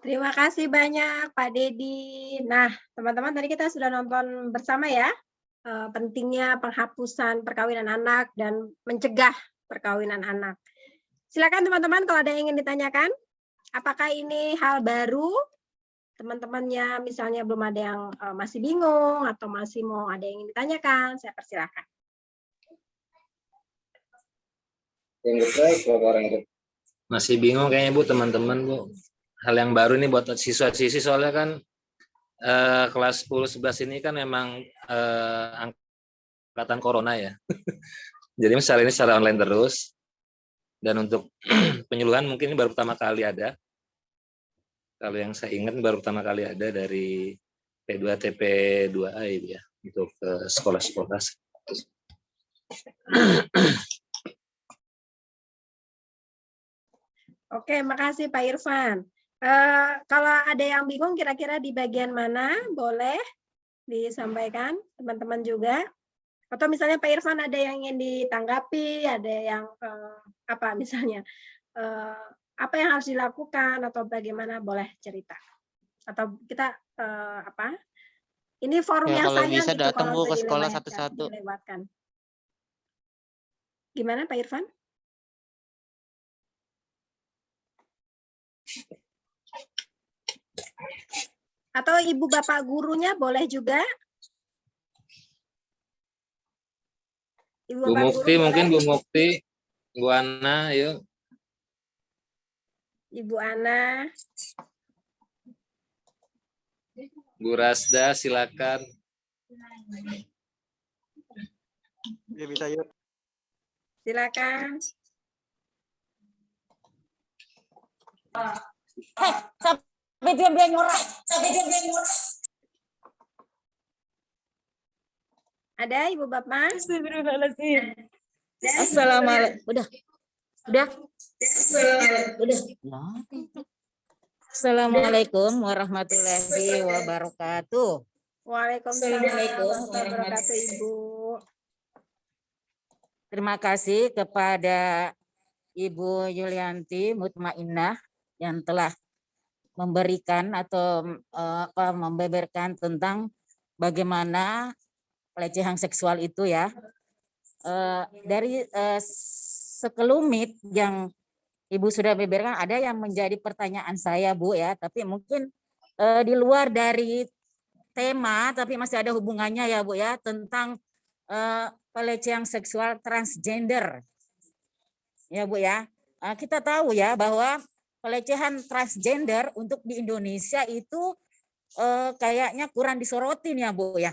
Terima kasih banyak Pak Dedi. Nah, teman-teman tadi kita sudah nonton bersama ya, pentingnya penghapusan perkawinan anak dan mencegah perkawinan anak. Silakan teman-teman kalau ada yang ingin ditanyakan, apakah ini hal baru? Teman-temannya misalnya belum ada yang masih bingung atau masih mau ada yang ingin ditanyakan, saya persilahkan. Masih bingung kayaknya Bu, teman-teman Bu. Hal yang baru ini buat siswa-siswi soalnya kan kelas 10-11 ini kan memang angkatan corona ya. Jadi misalnya ini secara online terus. Dan untuk penyuluhan mungkin ini baru pertama kali ada. Kalau yang saya ingat baru pertama kali ada dari P2 TP2A ya, untuk ke sekolah-sekolah. Oke, makasih Pak Irfan. Kalau ada yang bingung kira-kira di bagian mana, boleh disampaikan teman-teman juga. Atau misalnya Pak Irfan ada yang ingin ditanggapi, ada yang apa misalnya, apa yang harus dilakukan atau bagaimana, boleh cerita. Atau kita apa? Ini forumnya kalau saya bisa gitu, datang kalau Bu ke sekolah dilewatkan, satu-satu. dilewatkan. Gimana Pak Irfan? Atau ibu bapak gurunya boleh juga? Ibu Bu bapak Mukti guru mungkin, boleh? Bu Mukti, Bu Ana, yuk. Ibu Ana. Bu Rasda, silakan. Ya bisa yuk. Silakan. Sampai dia nyuruh. Ada Ibu Bapak? Assalamualaikum. Udah. Assalamualaikum warahmatullahi wabarakatuh. Waalaikumsalam warahmatullahi wabarakatuh, Ibu. Terima kasih kepada Ibu Yulianti Mutmainnah yang telah memberikan atau membeberkan tentang bagaimana pelecehan seksual itu ya. Dari sekelumit yang Ibu sudah beberkan, ada yang menjadi pertanyaan saya, Bu ya, tapi mungkin di luar dari tema, tapi masih ada hubungannya ya, Bu ya, tentang pelecehan seksual transgender. Ya, Bu ya. Kita tahu ya bahwa pelecehan transgender untuk di Indonesia itu kayaknya kurang disorotin ya, Bu ya.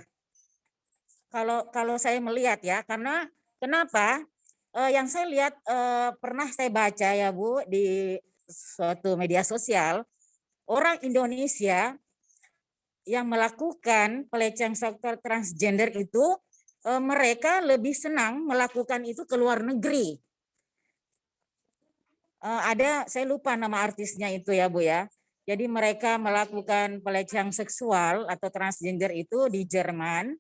Kalau saya melihat ya, karena kenapa? Yang saya lihat pernah saya baca ya, Bu, di suatu media sosial, orang Indonesia yang melakukan pelecehan seksual transgender itu mereka lebih senang melakukan itu ke luar negeri. Saya lupa nama artisnya itu ya, Bu ya. Jadi mereka melakukan pelecehan seksual atau transgender itu di Jerman.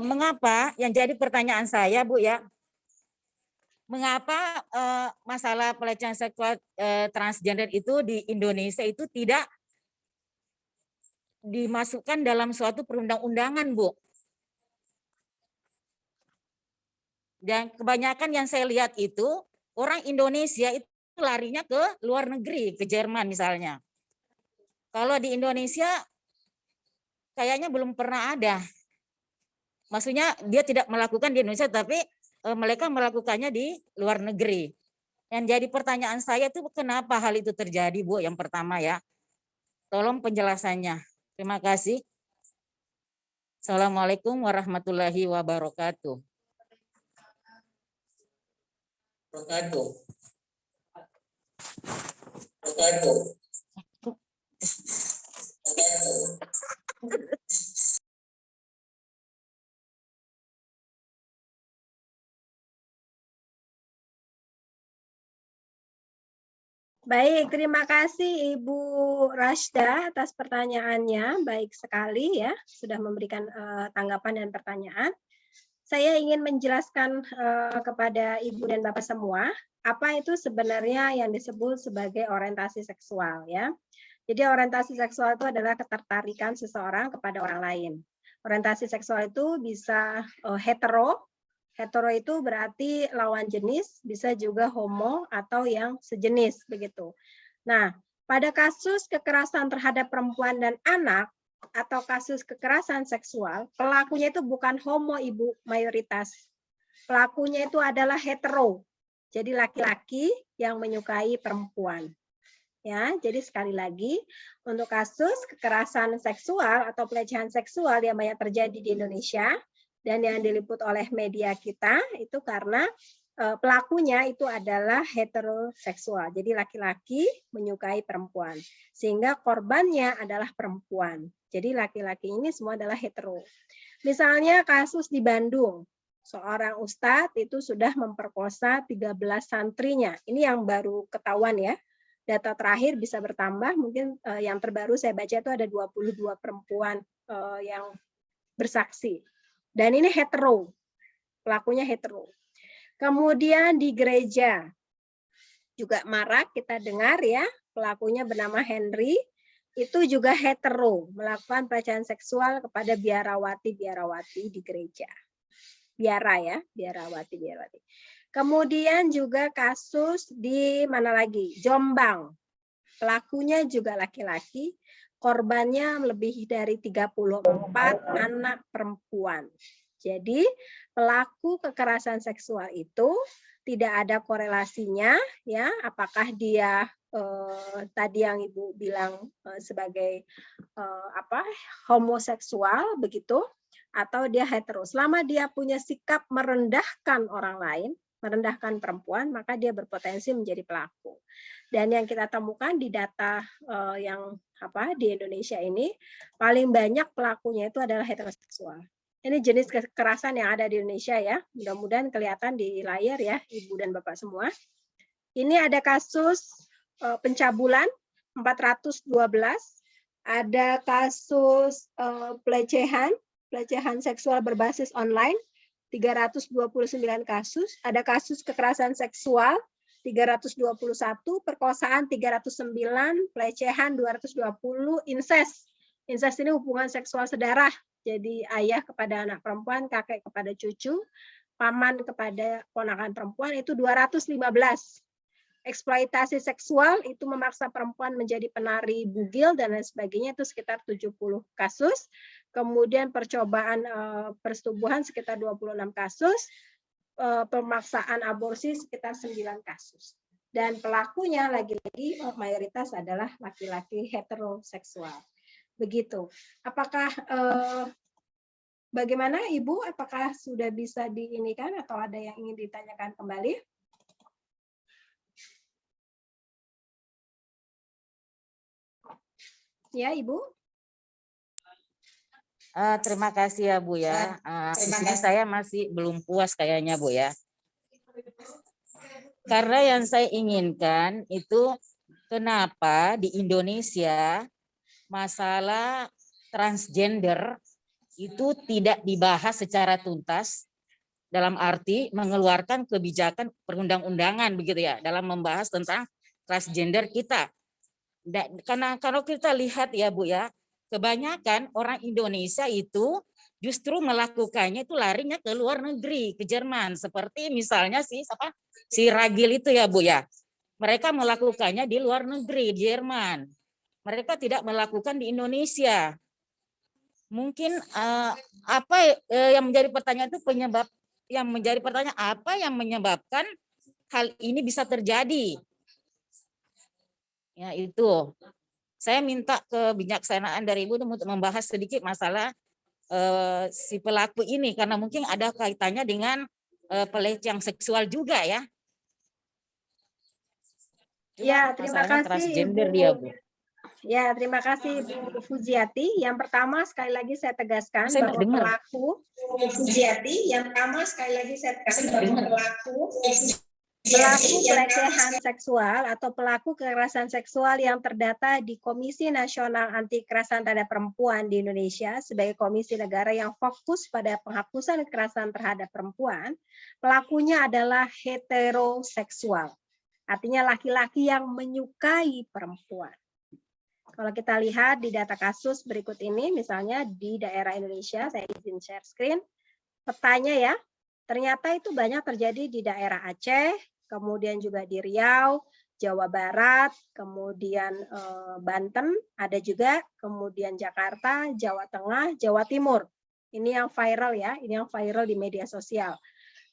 Mengapa? Yang jadi pertanyaan saya, Bu ya, mengapa masalah pelecehan seksual transgender itu di Indonesia itu tidak dimasukkan dalam suatu perundang-undangan, Bu? Dan kebanyakan yang saya lihat itu orang Indonesia itu larinya ke luar negeri, ke Jerman misalnya. Kalau di Indonesia kayaknya belum pernah ada. Maksudnya dia tidak melakukan di Indonesia, tapi mereka melakukannya di luar negeri. Yang jadi pertanyaan saya itu kenapa hal itu terjadi, Bu? Yang pertama ya. Tolong penjelasannya. Terima kasih. Assalamualaikum warahmatullahi wabarakatuh. Baik, terima kasih Ibu Rashda atas pertanyaannya. Baik sekali ya, sudah memberikan tanggapan dan pertanyaan. Saya ingin menjelaskan kepada Ibu dan Bapak semua, apa itu sebenarnya yang disebut sebagai orientasi seksual ya. Jadi orientasi seksual itu adalah ketertarikan seseorang kepada orang lain. Orientasi seksual itu bisa hetero. Hetero itu berarti lawan jenis, bisa juga homo atau yang sejenis begitu. Nah, pada kasus kekerasan terhadap perempuan dan anak atau kasus kekerasan seksual, pelakunya itu bukan homo, Ibu, mayoritas. Pelakunya itu adalah hetero. Jadi laki-laki yang menyukai perempuan. Ya, jadi sekali lagi untuk kasus kekerasan seksual atau pelecehan seksual yang banyak terjadi di Indonesia dan yang diliput oleh media kita itu karena pelakunya itu adalah heteroseksual. Jadi laki-laki menyukai perempuan. Sehingga korbannya adalah perempuan. Jadi laki-laki ini semua adalah hetero. Misalnya kasus di Bandung. Seorang ustadz itu sudah memperkosa 13 santrinya. Ini yang baru ketahuan ya. Data terakhir bisa bertambah. Mungkin yang terbaru saya baca itu ada 22 perempuan yang bersaksi. Dan ini hetero, pelakunya hetero. Kemudian di gereja juga marak kita dengar ya, pelakunya bernama Henry, itu juga hetero, melakukan pelecehan seksual kepada biarawati di gereja. Biara ya, biarawati. Kemudian juga kasus di mana lagi? Jombang, pelakunya juga laki-laki. Korbannya lebih dari 34 anak perempuan. Jadi pelaku kekerasan seksual itu tidak ada korelasinya, ya, apakah dia tadi yang Ibu bilang sebagai homoseksual begitu, atau dia hetero. Selama dia punya sikap merendahkan orang lain, merendahkan perempuan, maka dia berpotensi menjadi pelaku. Dan yang kita temukan di data yang di Indonesia ini, paling banyak pelakunya itu adalah heteroseksual. Ini jenis kekerasan yang ada di Indonesia ya. Mudah-mudahan kelihatan di layar ya, Ibu dan Bapak semua. Ini ada kasus pencabulan 412, ada kasus pelecehan seksual berbasis online 329 kasus, ada kasus kekerasan seksual 321, perkosaan 309, pelecehan 220, incest. Incest ini hubungan seksual sedarah Jadi ayah kepada anak perempuan, kakek kepada cucu, paman kepada ponakan perempuan itu 215. Eksploitasi seksual itu memaksa perempuan menjadi penari bugil dan lain sebagainya itu sekitar 70 kasus. Kemudian percobaan persetubuhan sekitar 26 kasus. Pemaksaan aborsi sekitar 9 kasus. Dan pelakunya lagi-lagi mayoritas adalah laki-laki heteroseksual. Begitu. Apakah bagaimana Ibu? Apakah sudah bisa diinikan atau ada yang ingin ditanyakan kembali? Ya, Ibu. Terima kasih ya Bu ya. Di sini saya masih belum puas kayaknya Bu ya. Karena yang saya inginkan itu kenapa di Indonesia masalah transgender itu tidak dibahas secara tuntas dalam arti mengeluarkan kebijakan perundang-undangan begitu ya dalam membahas tentang transgender kita. Karena kalau kita lihat ya Bu ya, kebanyakan orang Indonesia itu justru melakukannya itu larinya ke luar negeri, ke Jerman. Seperti misalnya si Ragil itu ya Bu ya. Mereka melakukannya di luar negeri, di Jerman. Mereka tidak melakukan di Indonesia. Mungkin apa yang menjadi pertanyaan itu apa yang menyebabkan hal ini bisa terjadi? Ya itu. Saya minta kebijaksanaan dari Ibu untuk membahas sedikit masalah si pelaku ini karena mungkin ada kaitannya dengan pelecehan seksual juga ya. Ya, terima kasih transgender Ibu. dia, Bu. Ya, terima kasih Bu Fujiati. Yang pertama sekali lagi saya tegaskan bahwa pelaku pelecehan seksual atau pelaku kekerasan seksual yang terdata di Komisi Nasional Anti Kekerasan Terhadap Perempuan di Indonesia sebagai komisi negara yang fokus pada penghapusan kekerasan terhadap perempuan, pelakunya adalah heteroseksual. Artinya laki-laki yang menyukai perempuan. Kalau kita lihat di data kasus berikut ini, misalnya di daerah Indonesia, saya izin share screen, petanya ya, ternyata itu banyak terjadi di daerah Aceh, kemudian juga di Riau, Jawa Barat, kemudian Banten, ada juga, kemudian Jakarta, Jawa Tengah, Jawa Timur. Ini yang viral ya, ini yang viral di media sosial.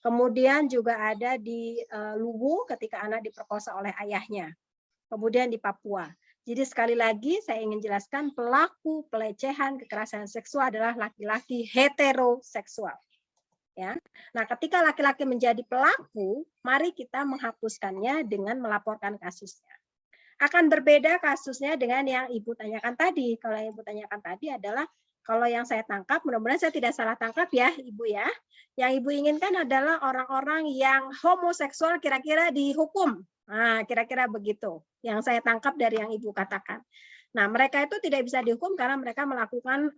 Kemudian juga ada di Luwu ketika anak diperkosa oleh ayahnya. Kemudian di Papua. Jadi sekali lagi saya ingin jelaskan pelaku pelecehan kekerasan seksual adalah laki-laki heteroseksual. Ya. Nah, ketika laki-laki menjadi pelaku, mari kita menghapuskannya dengan melaporkan kasusnya. Akan berbeda kasusnya dengan yang Ibu tanyakan tadi. Kalau yang Ibu tanyakan tadi adalah kalau yang saya tangkap, mudah-mudahan saya tidak salah tangkap ya, Ibu ya. Yang Ibu inginkan adalah orang-orang yang homoseksual kira-kira dihukum. Nah, kira-kira begitu. Yang saya tangkap dari yang Ibu katakan. Nah, mereka itu tidak bisa dihukum karena mereka melakukan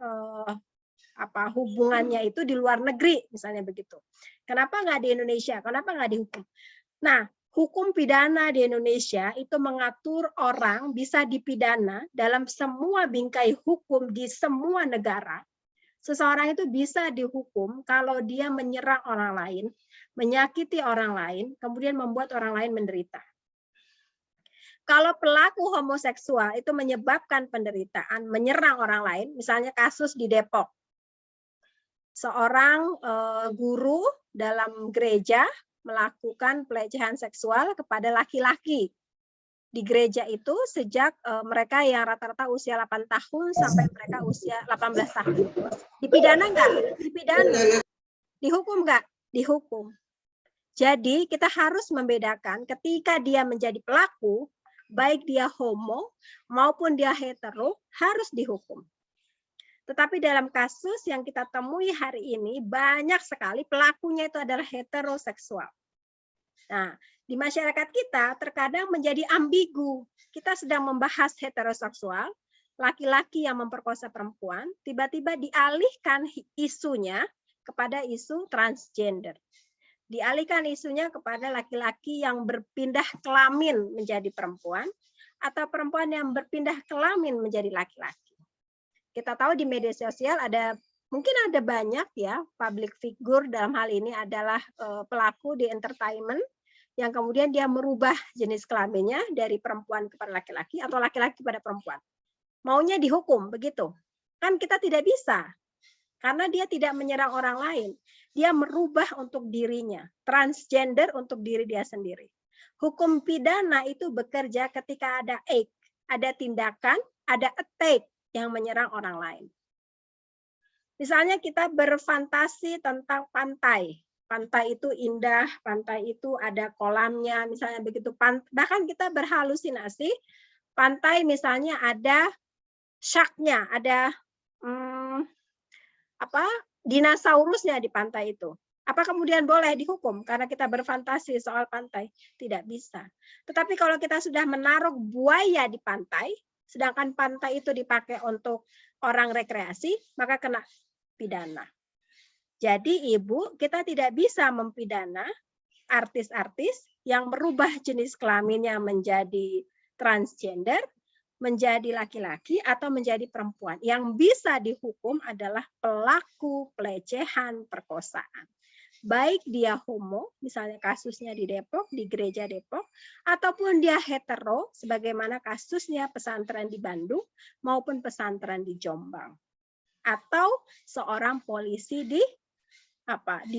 hubungannya itu di luar negeri, misalnya begitu. Kenapa nggak di Indonesia? Kenapa nggak dihukum? Nah, hukum pidana di Indonesia itu mengatur orang bisa dipidana dalam semua bingkai hukum di semua negara. Seseorang itu bisa dihukum kalau dia menyerang orang lain, menyakiti orang lain, kemudian membuat orang lain menderita. Kalau pelaku homoseksual itu menyebabkan penderitaan, menyerang orang lain, misalnya kasus di Depok. Seorang guru dalam gereja melakukan pelecehan seksual kepada laki-laki di gereja itu sejak mereka yang rata-rata usia 8 tahun sampai mereka usia 18 tahun. Dipidana nggak? Dipidana. Dihukum nggak? Dihukum. Jadi kita harus membedakan ketika dia menjadi pelaku, baik dia homo maupun dia hetero, harus dihukum. Tetapi dalam kasus yang kita temui hari ini, banyak sekali pelakunya itu adalah heteroseksual. Nah, di masyarakat kita terkadang menjadi ambigu. Kita sedang membahas heteroseksual, laki-laki yang memperkosa perempuan, tiba-tiba dialihkan isunya kepada isu transgender. Dialihkan isunya kepada laki-laki yang berpindah kelamin menjadi perempuan, atau perempuan yang berpindah kelamin menjadi laki-laki. Kita tahu di media sosial ada mungkin ada banyak ya public figure dalam hal ini adalah pelaku di entertainment yang kemudian dia merubah jenis kelaminnya dari perempuan kepada laki-laki atau laki-laki kepada perempuan. Maunya dihukum begitu. Kan kita tidak bisa. Karena dia tidak menyerang orang lain. Dia merubah untuk dirinya, transgender untuk diri dia sendiri. Hukum pidana itu bekerja ketika ada act, ada tindakan, ada attack yang menyerang orang lain. Misalnya kita berfantasi tentang pantai. Pantai itu indah, pantai itu ada kolamnya, misalnya begitu. Bahkan kita berhalusinasi, pantai misalnya ada shark-nya, ada dinosaurusnya di pantai itu. Apa kemudian boleh dihukum karena kita berfantasi soal pantai? Tidak bisa. Tetapi kalau kita sudah menaruh buaya di pantai, sedangkan pantai itu dipakai untuk orang rekreasi, maka kena pidana. Jadi Ibu, kita tidak bisa mempidana artis-artis yang merubah jenis kelaminnya menjadi transgender, menjadi laki-laki atau menjadi perempuan. Yang bisa dihukum adalah pelaku pelecehan perkosaan. Baik dia homo, misalnya kasusnya di Depok, di gereja Depok, ataupun dia hetero, sebagaimana kasusnya pesantren di Bandung, maupun pesantren di Jombang. Atau seorang polisi di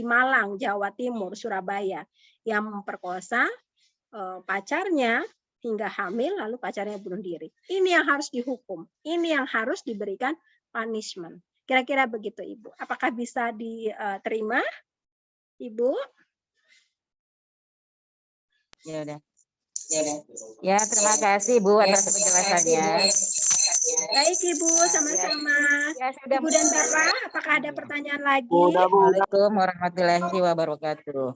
Malang, Jawa Timur, Surabaya, yang memperkosa pacarnya hingga hamil, lalu pacarnya bunuh diri. Ini yang harus dihukum. Ini yang harus diberikan punishment. Kira-kira begitu, Ibu. Apakah bisa diterima, Ibu? Ya udah. Ya, terima kasih Bu atas penjelasannya. Baik Ibu, sama-sama. Ya, sudah. Ibu dan Bapak, apakah ada pertanyaan lagi? Waalaikumsalam warahmatullahi wabarakatuh.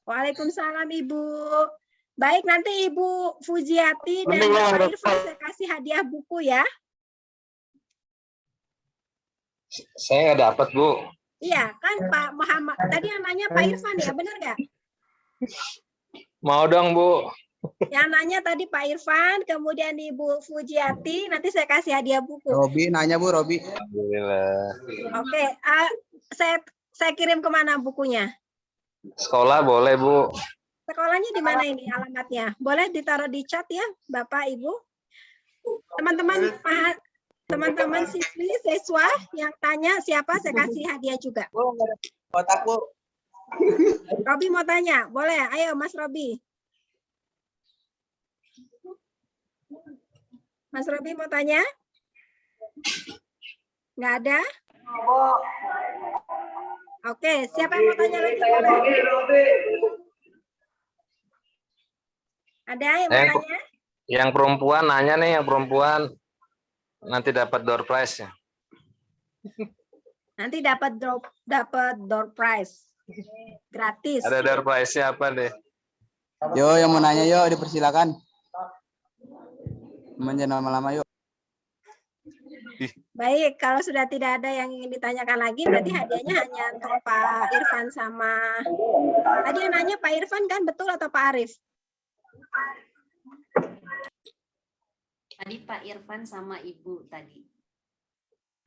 Waalaikumsalam Ibu. Baik, nanti Ibu Fujiati dan Pak Irfan saya kasih hadiah buku ya. Saya nggak dapat, Bu. Iya, kan Pak Muhammad. Tadi yang nanya Pak Irfan ya, benar nggak? Mau dong, Bu. Yang nanya tadi Pak Irfan, kemudian Ibu Fujiati, nanti saya kasih hadiah buku. Robi nanya Bu, Robi. Alhamdulillah. Oke, saya kirim kemana bukunya? Sekolah boleh, Bu. Sekolahnya di mana ini alamatnya? Boleh ditaruh di chat ya, Bapak, Ibu. Teman-teman siswi, siswa yang tanya siapa, saya kasih hadiah juga. Kotak Bu. Robi mau tanya, boleh? Ayo Mas Robi. Mas Robi mau tanya? Nggak ada? Oke, siapa yang mau tanya lagi? Ada yang mau tanya? Yang perempuan nanya nih, yang perempuan nanti dapat door prize ya. Nanti dapat door prize gratis. Ada door prize-nya apa deh? Yo, yang mau nanya yo, dipersilakan. Jangan lama-lama yuk. Baik, kalau sudah tidak ada yang ingin ditanyakan lagi, berarti hadiahnya hanya untuk Pak Irfan sama. Tadi yang nanya Pak Irfan kan, betul atau Pak Arif? Tadi Pak Irfan sama Ibu tadi.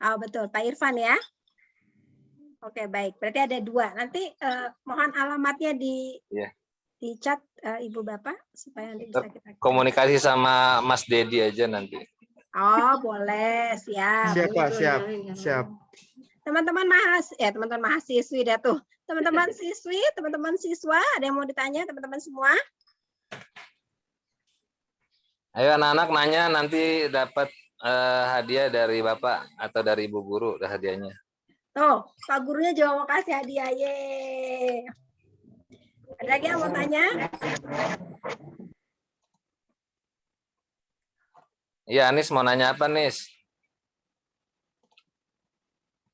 Oh betul, Pak Irfan ya. Oke baik, berarti ada dua. Nanti mohon alamatnya di chat Ibu Bapak supaya nanti bisa kita komunikasi sama Mas Dedi aja nanti. Oh boleh, siap. Siap. Teman-teman mahasiswi dah tuh. Teman-teman siswi, teman-teman siswa, ada yang mau ditanya teman-teman semua? Ayo anak-anak nanya, nanti dapat hadiah dari Bapak atau dari Ibu Guru, hadiahnya. Tuh, Pak Gurunya juga mau kasih hadiah. Yeay. Ada lagi yang mau tanya? Iya, Anis mau nanya apa, Nis?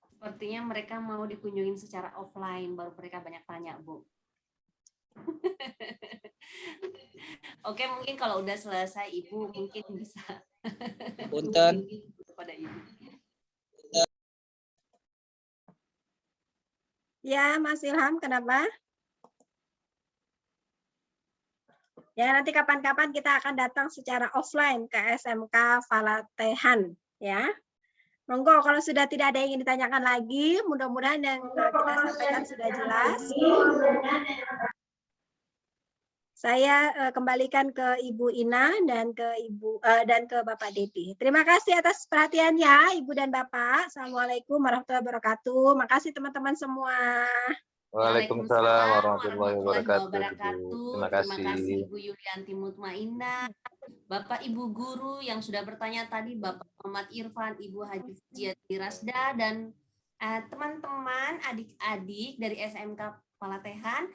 Sepertinya mereka mau dikunjungin secara offline, baru mereka banyak tanya, Bu. Oke, mungkin kalau udah selesai Ibu mungkin bisa. Punten. Kepada Ibu. Ya, Mas Ilham, kenapa? Ya, nanti kapan-kapan kita akan datang secara offline ke SMK Falatehan, ya. Monggo, kalau sudah tidak ada yang ingin ditanyakan lagi, mudah-mudahan yang kita sampaikan sudah jelas. Saya kembalikan ke Ibu Ina dan ke Bapak Depi. Terima kasih atas perhatiannya, Ibu dan Bapak. Assalamualaikum warahmatullahi wabarakatuh. Makasih teman-teman semua. Waalaikumsalam warahmatullahi wabarakatuh. Terima Terima kasih kasih. Ibu Yulianti Mutmainah, Bapak Ibu guru yang sudah bertanya tadi, Bapak Muhammad Irfan, Ibu Haji Fujiati Rasda, dan teman-teman adik-adik dari SMK Palatehan.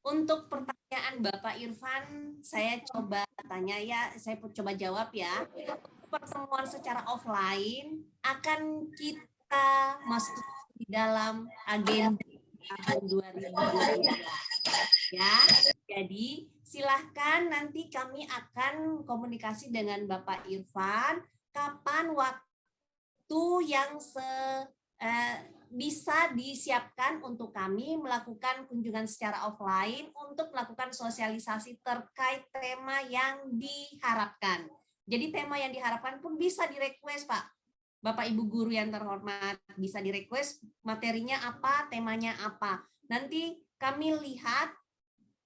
Untuk pertanyaan Bapak Irfan, saya coba tanya ya, saya coba jawab ya. Pertemuan secara offline akan kita masuk di dalam agenda tahun 2022 ya. Jadi silahkan nanti kami akan komunikasi dengan Bapak Irfan kapan waktu yang bisa disiapkan untuk kami melakukan kunjungan secara offline untuk melakukan sosialisasi terkait tema yang diharapkan. Jadi tema yang diharapkan pun bisa di-request, Pak. Bapak Ibu guru yang terhormat, bisa di-request materinya apa, temanya apa. Nanti kami lihat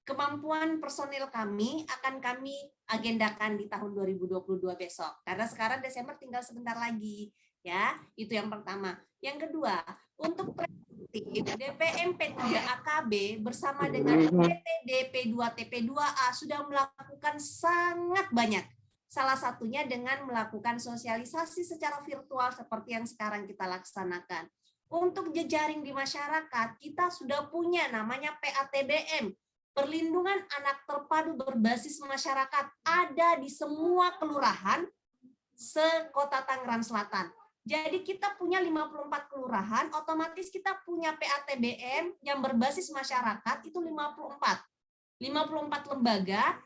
kemampuan personil kami akan kami agendakan di tahun 2022 besok. Karena sekarang Desember tinggal sebentar lagi. Ya, itu yang pertama. Yang kedua, untuk preventif, DPM P3AKB bersama dengan PT DP2 TP2A sudah melakukan sangat banyak. Salah satunya dengan melakukan sosialisasi secara virtual seperti yang sekarang kita laksanakan. Untuk jejaring di masyarakat, kita sudah punya namanya PATBM, Perlindungan Anak Terpadu Berbasis Masyarakat, ada di semua kelurahan se-Kota Tangerang Selatan. Jadi kita punya 54 kelurahan, otomatis kita punya PATBM yang berbasis masyarakat itu 54. 54 lembaga,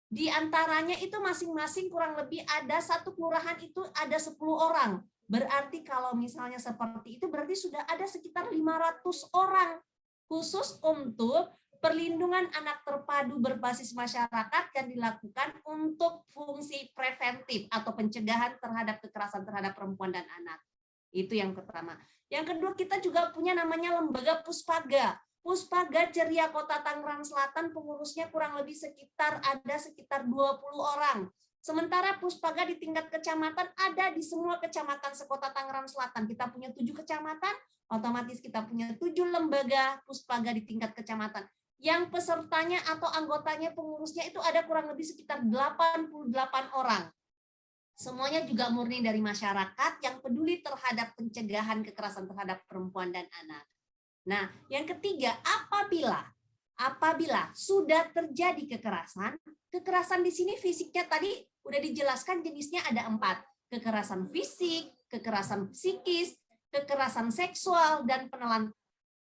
di antaranya itu masing-masing kurang lebih ada satu kelurahan itu ada 10 orang. Berarti kalau misalnya seperti itu berarti sudah ada sekitar 500 orang khusus untuk perlindungan anak terpadu berbasis masyarakat yang dilakukan untuk fungsi preventif atau pencegahan terhadap kekerasan terhadap perempuan dan anak. Itu yang pertama. Yang kedua, kita juga punya namanya lembaga Puspaga. Puspaga Ceria Kota Tangerang Selatan pengurusnya kurang lebih sekitar 20 orang. Sementara Puspaga di tingkat kecamatan ada di semua kecamatan sekota Tangerang Selatan. Kita punya 7 kecamatan, otomatis kita punya 7 lembaga Puspaga di tingkat kecamatan. Yang pesertanya atau anggotanya pengurusnya itu ada kurang lebih sekitar 88 orang. Semuanya juga murni dari masyarakat yang peduli terhadap pencegahan kekerasan terhadap perempuan dan anak. Nah, yang ketiga, apabila sudah terjadi kekerasan di sini fisiknya tadi udah dijelaskan jenisnya ada 4. Kekerasan fisik, kekerasan psikis, kekerasan seksual, dan penelantaran.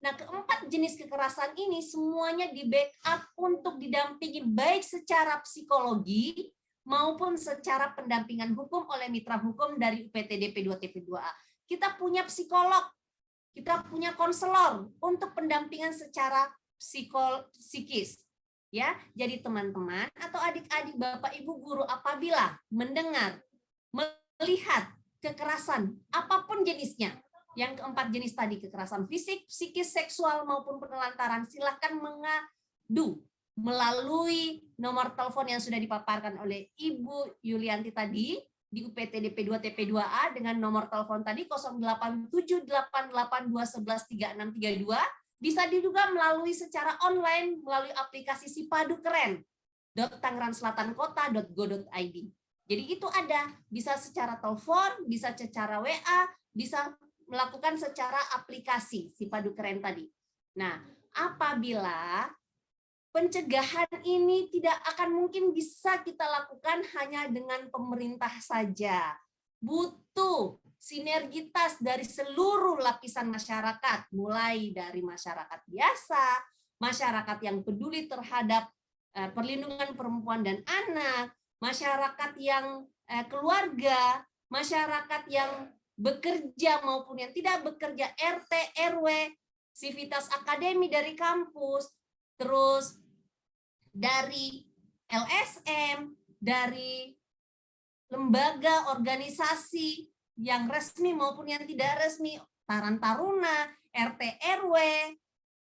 Nah, keempat jenis kekerasan ini semuanya di-backup untuk didampingi baik secara psikologi maupun secara pendampingan hukum oleh mitra hukum dari UPT DP2 TP2A. Kita punya psikolog, kita punya konselor untuk pendampingan secara psikis. Ya, jadi teman-teman atau adik-adik Bapak Ibu guru apabila mendengar, melihat kekerasan apapun jenisnya, yang keempat jenis tadi, kekerasan fisik, psikis, seksual, maupun penelantaran, silahkan mengadu melalui nomor telepon yang sudah dipaparkan oleh Ibu Yulianti tadi di UPT DP2 TP2A dengan nomor telepon tadi 087882113632. Bisa juga melalui secara online melalui aplikasi Sipadu Keren .tangerangselatankota.go.id. Jadi itu ada, bisa secara telepon, bisa secara WA, bisa melakukan secara aplikasi Sipadu Keren tadi. Nah, apabila pencegahan ini tidak akan mungkin bisa kita lakukan hanya dengan pemerintah saja. Butuh sinergitas dari seluruh lapisan masyarakat, mulai dari masyarakat biasa, masyarakat yang peduli terhadap perlindungan perempuan dan anak, masyarakat yang keluarga, masyarakat yang bekerja maupun yang tidak bekerja, RT, RW, sivitas akademi dari kampus, terus dari LSM, dari lembaga, organisasi, yang resmi maupun yang tidak resmi, Karang Taruna, RT RW,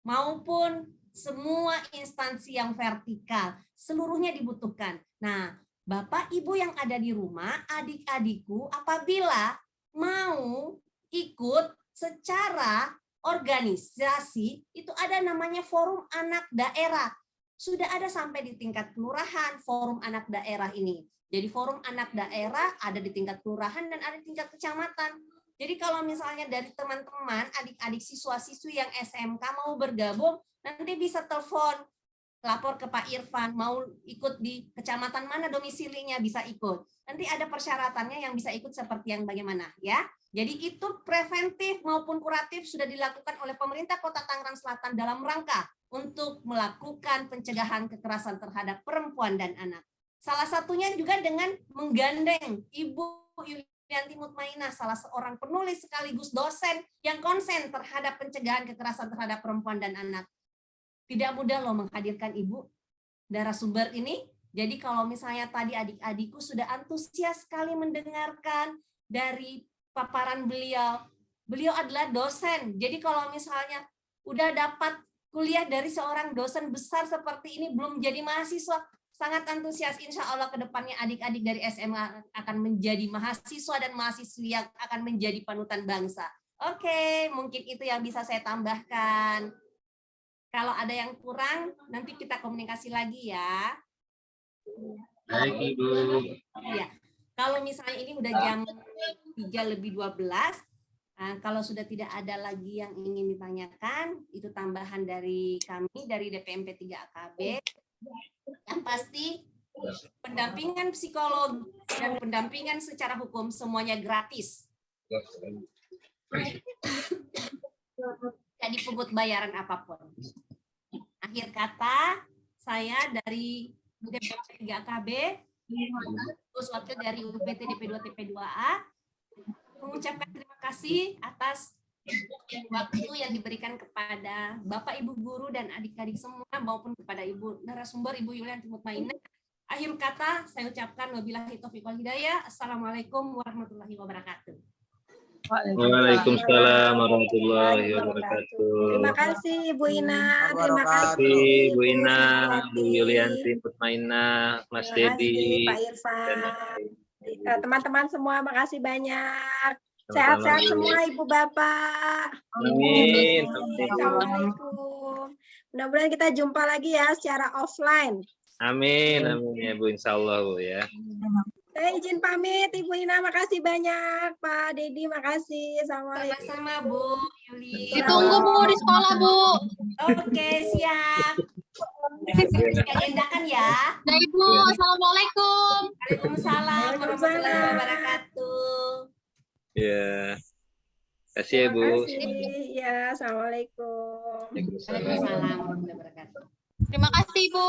maupun semua instansi yang vertikal, seluruhnya dibutuhkan. Nah, Bapak Ibu yang ada di rumah, adik-adikku, apabila mau ikut secara organisasi, itu ada namanya forum anak daerah. Sudah ada sampai di tingkat kelurahan forum anak daerah ini. Jadi forum anak daerah ada di tingkat kelurahan dan ada di tingkat kecamatan. Jadi kalau misalnya dari teman-teman, adik-adik siswa-siswi yang SMK mau bergabung, nanti bisa telepon, lapor ke Pak Irfan, mau ikut di kecamatan mana domisilinya, bisa ikut. Nanti ada persyaratannya yang bisa ikut seperti yang bagaimana, ya. Jadi itu preventif maupun kuratif sudah dilakukan oleh pemerintah Kota Tangerang Selatan dalam rangka untuk melakukan pencegahan kekerasan terhadap perempuan dan anak. Salah satunya juga dengan menggandeng Ibu Yulianti Mutmainah, salah seorang penulis sekaligus dosen yang konsen terhadap pencegahan kekerasan terhadap perempuan dan anak. Tidak mudah loh menghadirkan Ibu narasumber ini. Jadi kalau misalnya tadi adik-adikku sudah antusias sekali mendengarkan dari paparan beliau. Beliau adalah dosen. Jadi kalau misalnya udah dapat kuliah dari seorang dosen besar seperti ini, belum jadi mahasiswa, sangat antusias. Insya Allah ke depannya adik-adik dari SMA akan menjadi mahasiswa dan mahasiswi yang akan menjadi panutan bangsa. Oke, mungkin itu yang bisa saya tambahkan. Kalau ada yang kurang, nanti kita komunikasi lagi ya. Baik, Ibu. Ya. Kalau misalnya ini udah jam 3:12, kalau sudah tidak ada lagi yang ingin ditanyakan, itu tambahan dari kami, dari DPMP 3 AKB. Yang pasti pendampingan psikolog dan pendampingan secara hukum semuanya gratis. Tidak dipungut bayaran apapun. Akhir kata, saya dari DPMP 3 AKB, terus wakil dari UPT DP2 TP2A, mengucapkan terima kasih atas waktu yang diberikan kepada Bapak Ibu guru dan adik-adik semua maupun kepada Ibu narasumber Ibu Yulianti Mutmainah. Akhir kata saya ucapkan wabillahi taufiq wal hidayah. Assalamualaikum warahmatullahi wabarakatuh. Waalaikumsalam warahmatullahi wabarakatuh. Terima kasih Ibu Ina, terima kasih Ibu Ina, Bu Yulianti Mutmainah, Mas Dedi, Pak Irfan, teman-teman semua, makasih banyak. Sehat-sehat semua Ibu Bapak. Amin. Assalamualaikum. Mudah-mudahan kita jumpa lagi ya secara offline. Amin, amin ya Bu, insya Allah Bu ya. Saya izin pamit, Ibu Ina, makasih banyak. Pak Dedi, makasih. Assalamualaikum. Sama-sama Bu Yuli. Ditunggu Bu di sekolah Bu. Oke, siap. Agendakan ya. Nah Ibu, Assalamualaikum. Waalaikumsalam warahmatullahi wabarakatuh. Ya. Kasih ya Bu. Terima kasih. Ya, Assalamualaikum. Waalaikumsalam warahmatullahi wabarakatuh. Terima kasih Bu.